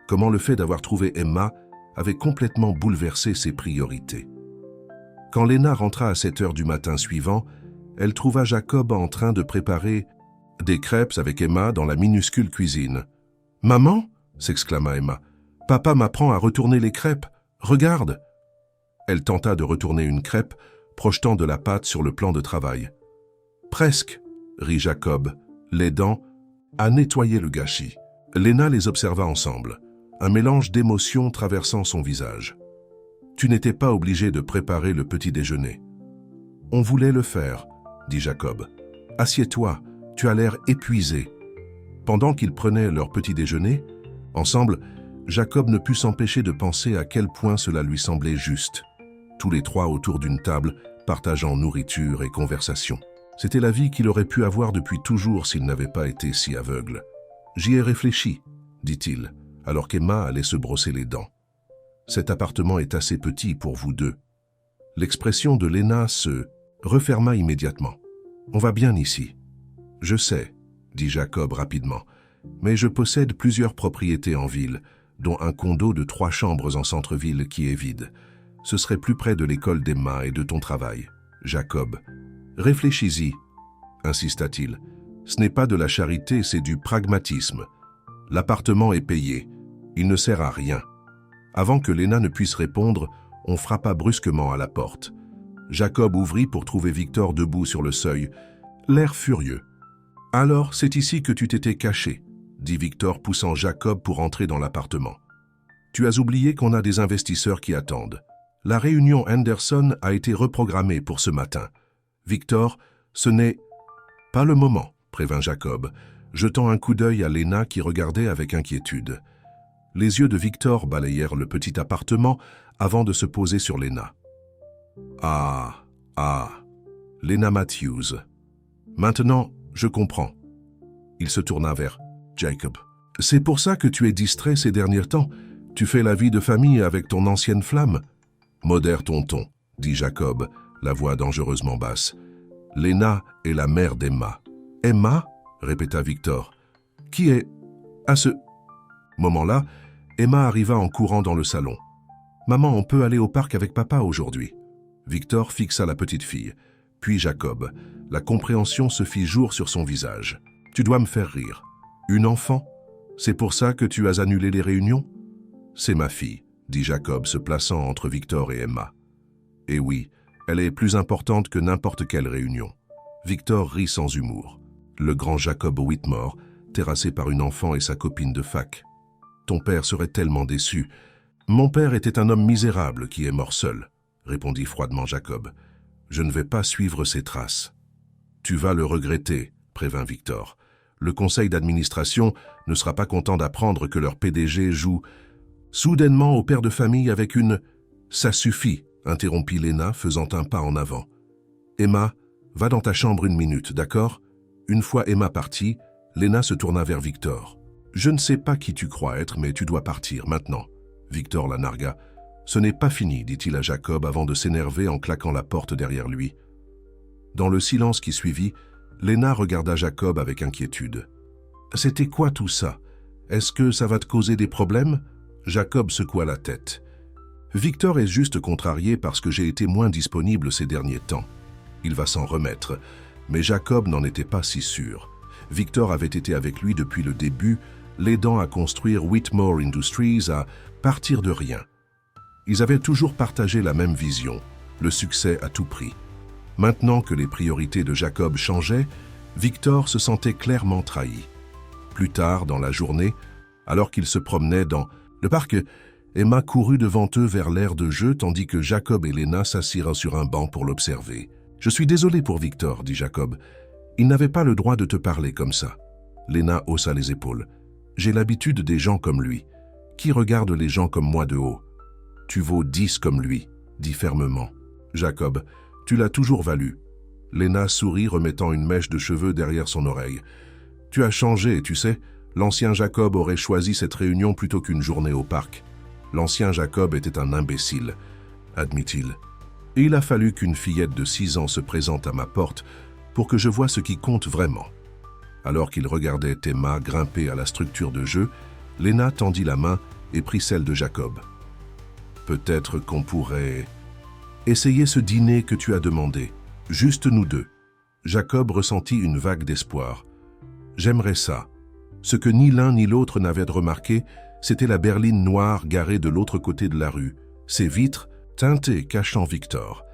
[SPEAKER 1] Comment le fait d'avoir trouvé Emma avait complètement bouleversé ses priorités. Quand Lena rentra à 7 heures du matin suivant, elle trouva Jacob en train de préparer des crêpes avec Emma dans la minuscule cuisine. « Maman » s'exclama Emma. « Papa m'apprend à retourner les crêpes. Regarde !» Elle tenta de retourner une crêpe, projetant de la pâte sur le plan de travail. « Presque !» rit Jacob, l'aidant à nettoyer le gâchis. Lena les observa ensemble, un mélange d'émotions traversant son visage. « Tu n'étais pas obligé de préparer le petit déjeuner. »« On voulait le faire, » dit Jacob. « Assieds-toi, tu as l'air épuisé. » Pendant qu'ils prenaient leur petit déjeuner, ensemble, Jacob ne put s'empêcher de penser à quel point cela lui semblait juste. Tous les trois autour d'une table, partageant nourriture et conversation. C'était la vie qu'il aurait pu avoir depuis toujours s'il n'avait pas été si aveugle. « J'y ai réfléchi, » dit-il, alors qu'Emma allait se brosser les dents. « Cet appartement est assez petit pour vous deux. » L'expression de Lena se referma immédiatement. « On va bien ici. »« Je sais, » dit Jacob rapidement, « mais je possède plusieurs propriétés en ville, dont un condo de 3 chambres en centre-ville qui est vide. Ce serait plus près de l'école d'Emma et de ton travail. » Jacob. « Réfléchis-y, » insista-t-il. « Ce n'est pas de la charité, c'est du pragmatisme. L'appartement est payé. Il ne sert à rien. » Avant que Lena ne puisse répondre, on frappa brusquement à la porte. Jacob ouvrit pour trouver Victor debout sur le seuil, l'air furieux. « Alors, c'est ici que tu t'étais caché, » dit Victor poussant Jacob pour entrer dans l'appartement. « Tu as oublié qu'on a des investisseurs qui attendent. La réunion Henderson a été reprogrammée pour ce matin. Victor, ce n'est pas le moment, » prévint Jacob, jetant un coup d'œil à Lena qui regardait avec inquiétude. Les yeux de Victor balayèrent le petit appartement avant de se poser sur Lena. « Ah, Lena Matthews. Maintenant, je comprends. » Il se tourna vers Jacob. « C'est pour ça que tu es distrait ces derniers temps. Tu fais la vie de famille avec ton ancienne flamme. » « Modère ton ton, » dit Jacob, la voix dangereusement basse. « Lena est la mère d'Emma. »« Emma » répéta Victor. « Qui est... » À ce moment-là, Emma arriva en courant dans le salon. « Maman, on peut aller au parc avec papa aujourd'hui. » Victor fixa la petite fille, puis Jacob. La compréhension se fit jour sur son visage. « Tu dois me faire rire. Une enfant? C'est pour ça que tu as annulé les réunions? »« C'est ma fille, » dit Jacob, se plaçant entre Victor et Emma. « Et oui, elle est plus importante que n'importe quelle réunion. » Victor rit sans humour. Le grand Jacob Whitmore, terrassé par une enfant et sa copine de fac. « Ton père serait tellement déçu. »« Mon père était un homme misérable qui est mort seul, » répondit froidement Jacob. « Je ne vais pas suivre ses traces. »« Tu vas le regretter, » prévint Victor. « Le conseil d'administration ne sera pas content d'apprendre que leur PDG joue soudainement au père de famille avec une... »« Ça suffit, » interrompit Lena, faisant un pas en avant. « Emma, va dans ta chambre 1 minute, d'accord ?» Une fois Emma partie, Lena se tourna vers Victor. « Je ne sais pas qui tu crois être, mais tu dois partir maintenant. Victor la nargua. Ce n'est pas fini, dit-il à Jacob avant de s'énerver en claquant la porte derrière lui. Dans le silence qui suivit, Lena regarda Jacob avec inquiétude. C'était quoi tout ça? Est-ce que ça va te causer des problèmes? Jacob secoua la tête. Victor est juste contrarié parce que j'ai été moins disponible ces derniers temps. Il va s'en remettre, mais Jacob n'en était pas si sûr. Victor avait été avec lui depuis le début, l'aidant à construire Whitmore Industries à partir de rien. Ils avaient toujours partagé la même vision, le succès à tout prix. Maintenant que les priorités de Jacob changeaient, Victor se sentait clairement trahi. Plus tard dans la journée, alors qu'ils se promenaient dans le parc, Emma courut devant eux vers l'aire de jeu tandis que Jacob et Lena s'assirent sur un banc pour l'observer. « Je suis désolé pour Victor, dit Jacob. Il n'avait pas le droit de te parler comme ça. » Lena haussa les épaules. « J'ai l'habitude des gens comme lui. Qui regarde les gens comme moi de haut? Tu vaux 10 comme lui, dit fermement. Jacob, tu l'as toujours valu. » Lena sourit, remettant une mèche de cheveux derrière son oreille. « Tu as changé, tu sais. L'ancien Jacob aurait choisi cette réunion plutôt qu'une journée au parc. L'ancien Jacob était un imbécile, admit-il. Et il a fallu qu'une fillette de 6 ans se présente à ma porte pour que je voie ce qui compte vraiment. » Alors qu'il regardait Emma grimper à la structure de jeu, Lena tendit la main et prit celle de Jacob. « Peut-être qu'on pourrait essayer ce dîner que tu as demandé, juste nous deux. » Jacob ressentit une vague d'espoir. « J'aimerais ça. » Ce que ni l'un ni l'autre n'avaient remarqué, c'était la berline noire garée de l'autre côté de la rue, ses vitres teintées cachant Victor.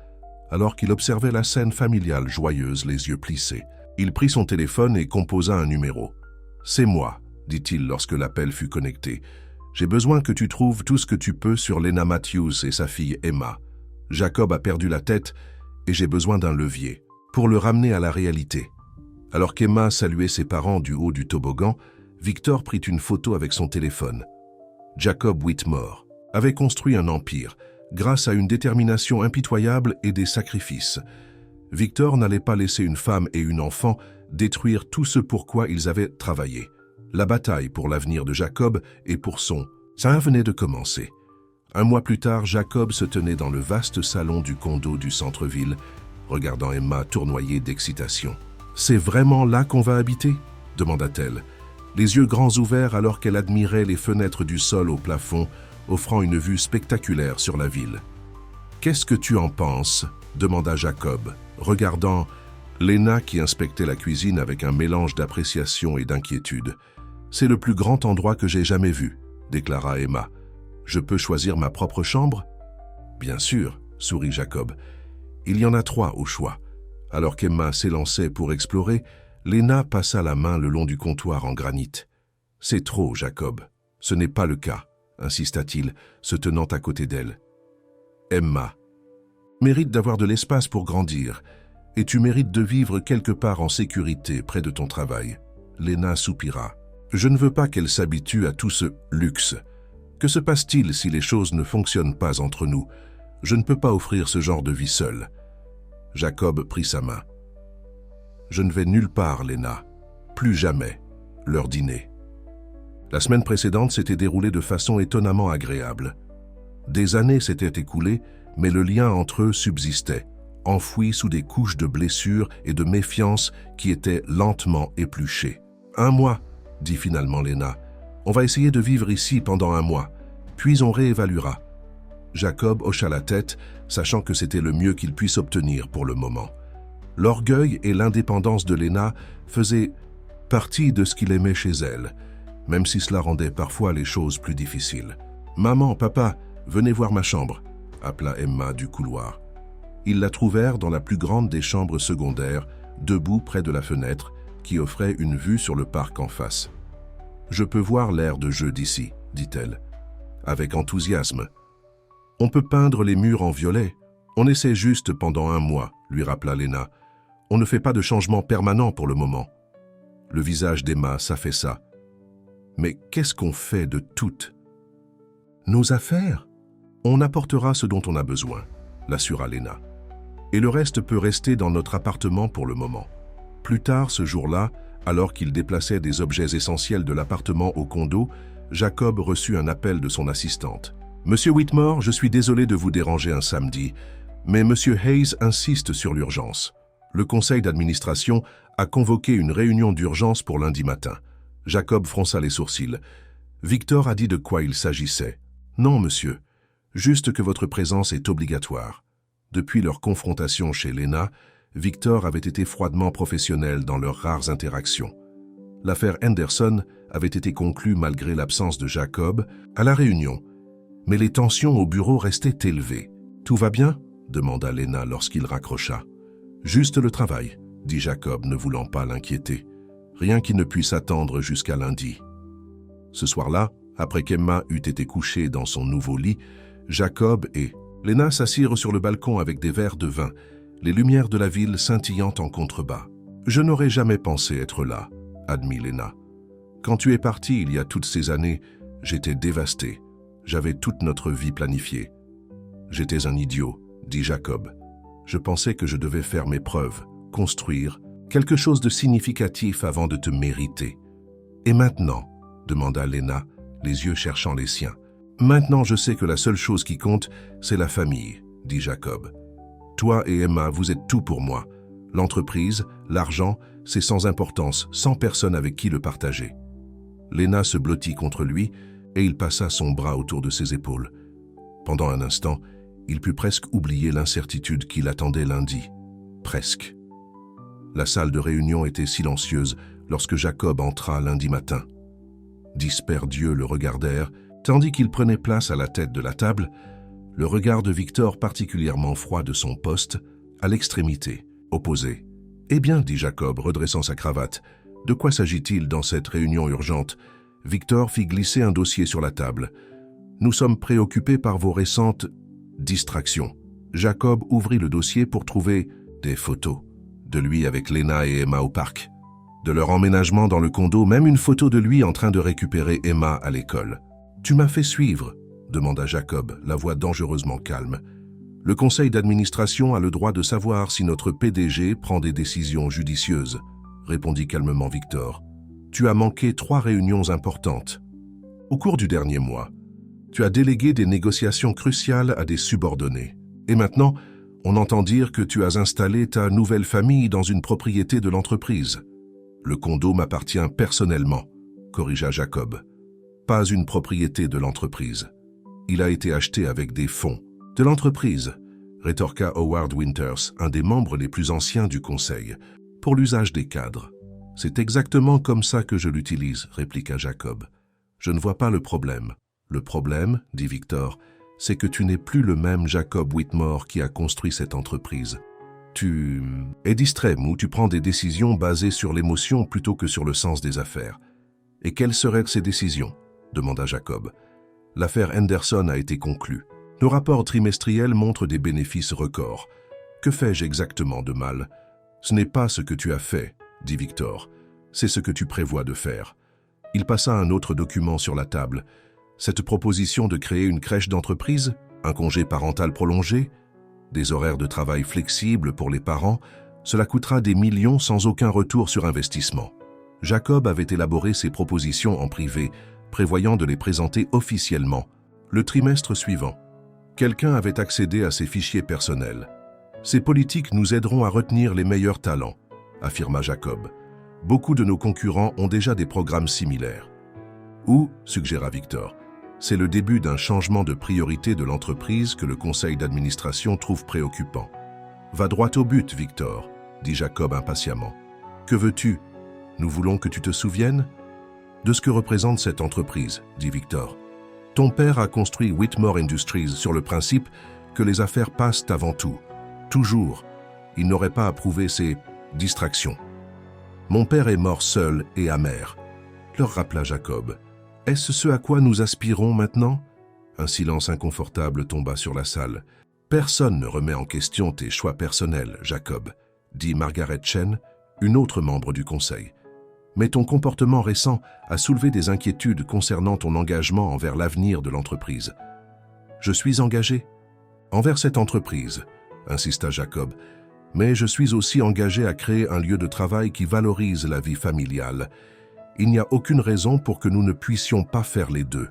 [SPEAKER 1] Alors qu'il observait la scène familiale joyeuse, les yeux plissés, il prit son téléphone et composa un numéro. « C'est moi, » dit-il lorsque l'appel fut connecté. « J'ai besoin que tu trouves tout ce que tu peux sur Lena Matthews et sa fille Emma. Jacob a perdu la tête et j'ai besoin d'un levier pour le ramener à la réalité. » Alors qu'Emma saluait ses parents du haut du toboggan, Victor prit une photo avec son téléphone. Jacob Whitmore avait construit un empire grâce à une détermination impitoyable et des sacrifices. Victor n'allait pas laisser une femme et une enfant détruire tout ce pour quoi ils avaient travaillé. La bataille pour l'avenir de Jacob et pour son. Ça venait de commencer. Un mois plus tard, Jacob se tenait dans le vaste salon du condo du centre-ville, regardant Emma tournoyer d'excitation. « C'est vraiment là qu'on va habiter ?» demanda-t-elle, les yeux grands ouverts alors qu'elle admirait les fenêtres du sol au plafond, offrant une vue spectaculaire sur la ville. « Qu'est-ce que tu en penses ?» demanda Jacob, regardant Lena qui inspectait la cuisine avec un mélange d'appréciation et d'inquiétude. « C'est le plus grand endroit que j'ai jamais vu, » déclara Emma. « Je peux choisir ma propre chambre ?»« Bien sûr, » sourit Jacob. « Il y en a 3 au choix. » Alors qu'Emma s'élançait pour explorer, Lena passa la main le long du comptoir en granit. « C'est trop, Jacob. Ce n'est pas le cas, » insista-t-il, se tenant à côté d'elle. « Emma mérite d'avoir de l'espace pour grandir, et tu mérites de vivre quelque part en sécurité près de ton travail. » Lena soupira. « Je ne veux pas qu'elle s'habitue à tout ce luxe. Que se passe-t-il si les choses ne fonctionnent pas entre nous? Je ne peux pas offrir ce genre de vie seule. » Jacob prit sa main. « Je ne vais nulle part, Lena. Plus jamais. » Leur dîner. La semaine précédente s'était déroulée de façon étonnamment agréable. Des années s'étaient écoulées, mais le lien entre eux subsistait, enfoui sous des couches de blessures et de méfiance qui étaient lentement épluchées. « 1 mois, » dit finalement Lena. « On va essayer de vivre ici pendant 1 mois, puis on réévaluera. » Jacob hocha la tête, sachant que c'était le mieux qu'il puisse obtenir pour le moment. L'orgueil et l'indépendance de Lena faisaient partie de ce qu'il aimait chez elle, même si cela rendait parfois les choses plus difficiles. « Maman, papa, venez voir ma chambre », appela Emma du couloir. Ils la trouvèrent dans la plus grande des chambres secondaires, debout près de la fenêtre, qui offrait une vue sur le parc en face. « Je peux voir l'aire de jeu d'ici, » dit-elle, avec enthousiasme. « On peut peindre les murs en violet. On essaie juste pendant 1 mois, » lui rappela Lena. « On ne fait pas de changement permanent pour le moment. » Le visage d'Emma s'affaissa. « Mais qu'est-ce qu'on fait de toutes nos affaires? On apportera ce dont on a besoin, » l'assura Lena. « Et le reste peut rester dans notre appartement pour le moment. Plus tard, ce jour-là, Alors qu'il déplaçait des objets essentiels de l'appartement au condo, Jacob reçut un appel de son assistante. « Monsieur Whitmore, je suis désolé de vous déranger un samedi, mais Monsieur Hayes insiste sur l'urgence. Le conseil d'administration a convoqué une réunion d'urgence pour lundi matin. » Jacob fronça les sourcils. Victor a dit de quoi il s'agissait. « Non, monsieur. Juste que votre présence est obligatoire. » Depuis leur confrontation chez Lena, Victor avait été froidement professionnel dans leurs rares interactions. L'affaire Henderson avait été conclue malgré l'absence de Jacob à la réunion, mais les tensions au bureau restaient élevées. « Tout va bien ?» demanda Lena lorsqu'il raccrocha. « Juste le travail, » dit Jacob, ne voulant pas l'inquiéter. « Rien qui ne puisse attendre jusqu'à lundi. » Ce soir-là, après qu'Emma eût été couchée dans son nouveau lit, Jacob et Lena s'assirent sur le balcon avec des verres de vin, les lumières de la ville scintillant en contrebas. « Je n'aurais jamais pensé être là, » admit Lena. « Quand tu es parti il y a toutes ces années, j'étais dévasté. J'avais toute notre vie planifiée. »« J'étais un idiot, » dit Jacob. « Je pensais que je devais faire mes preuves, construire quelque chose de significatif avant de te mériter. »« Et maintenant ?» demanda Lena, les yeux cherchant les siens. « Maintenant, je sais que la seule chose qui compte, c'est la famille, » dit Jacob. « Toi et Emma, vous êtes tout pour moi. L'entreprise, l'argent, c'est sans importance, sans personne avec qui le partager. » Lena se blottit contre lui et il passa son bras autour de ses épaules. Pendant un instant, il put presque oublier l'incertitude qui l'attendait lundi. Presque. La salle de réunion était silencieuse lorsque Jacob entra lundi matin. 10 pères d'yeux le regardèrent, tandis qu'il prenait place à la tête de la table, le regard de Victor particulièrement froid de son poste, à l'extrémité, opposée. « Eh bien, dit Jacob, redressant sa cravate, de quoi s'agit-il dans cette réunion urgente ?» Victor fit glisser un dossier sur la table. « Nous sommes préoccupés par vos récentes distractions. » Jacob ouvrit le dossier pour trouver des photos de lui avec Lena et Emma au parc, de leur emménagement dans le condo, même une photo de lui en train de récupérer Emma à l'école. « Tu m'as fait suivre ?» demanda Jacob, la voix dangereusement calme. « Le conseil d'administration a le droit de savoir si notre PDG prend des décisions judicieuses, » répondit calmement Victor. « Tu as manqué 3 réunions importantes. Au cours du dernier mois, tu as délégué des négociations cruciales à des subordonnés. Et maintenant, on entend dire que tu as installé ta nouvelle famille dans une propriété de l'entreprise. Le condo m'appartient personnellement, corrigea Jacob. Pas une propriété de l'entreprise. Il a été acheté avec des fonds de l'entreprise, rétorqua Howard Winters, un des membres les plus anciens du conseil, pour l'usage des cadres. C'est exactement comme ça que je l'utilise, répliqua Jacob. Je ne vois pas le problème. Le problème, dit Victor, c'est que tu n'es plus le même Jacob Whitmore qui a construit cette entreprise. Tu es distrait ou tu prends des décisions basées sur l'émotion plutôt que sur le sens des affaires. Et quelles seraient ces décisions ? Demanda Jacob. L'affaire Henderson a été conclue. Nos rapports trimestriels montrent des bénéfices records. Que fais-je exactement de mal ? Ce n'est pas ce que tu as fait, dit Victor. C'est ce que tu prévois de faire. Il passa un autre document sur la table. Cette proposition de créer une crèche d'entreprise, un congé parental prolongé, des horaires de travail flexibles pour les parents, cela coûtera des millions sans aucun retour sur investissement. Jacob avait élaboré ses propositions en privé, prévoyant de les présenter officiellement. Le trimestre suivant, quelqu'un avait accédé à ses fichiers personnels. Ces politiques nous aideront à retenir les meilleurs talents, affirma Jacob. Beaucoup de nos concurrents ont déjà des programmes similaires. Ou, suggéra Victor, c'est le début d'un changement de priorité de l'entreprise que le conseil d'administration trouve préoccupant. Va droit au but, Victor, dit Jacob impatiemment. Que veux-tu ? Nous voulons que tu te souviennes de ce que représente cette entreprise, dit Victor. Ton père a construit Whitmore Industries sur le principe que les affaires passent avant tout. Toujours. Il n'aurait pas approuvé ces distractions. Mon père est mort seul et amer, leur rappela Jacob. Est-ce ce à quoi nous aspirons maintenant ? Un silence inconfortable tomba sur la salle. Personne ne remet en question tes choix personnels, Jacob, dit Margaret Chen, une autre membre du conseil. Mais ton comportement récent a soulevé des inquiétudes concernant ton engagement envers l'avenir de l'entreprise. Je suis engagé envers cette entreprise, insista Jacob, Mais je suis aussi engagé à créer un lieu de travail qui valorise la vie familiale. Il n'y a aucune raison pour que nous ne puissions pas faire les deux.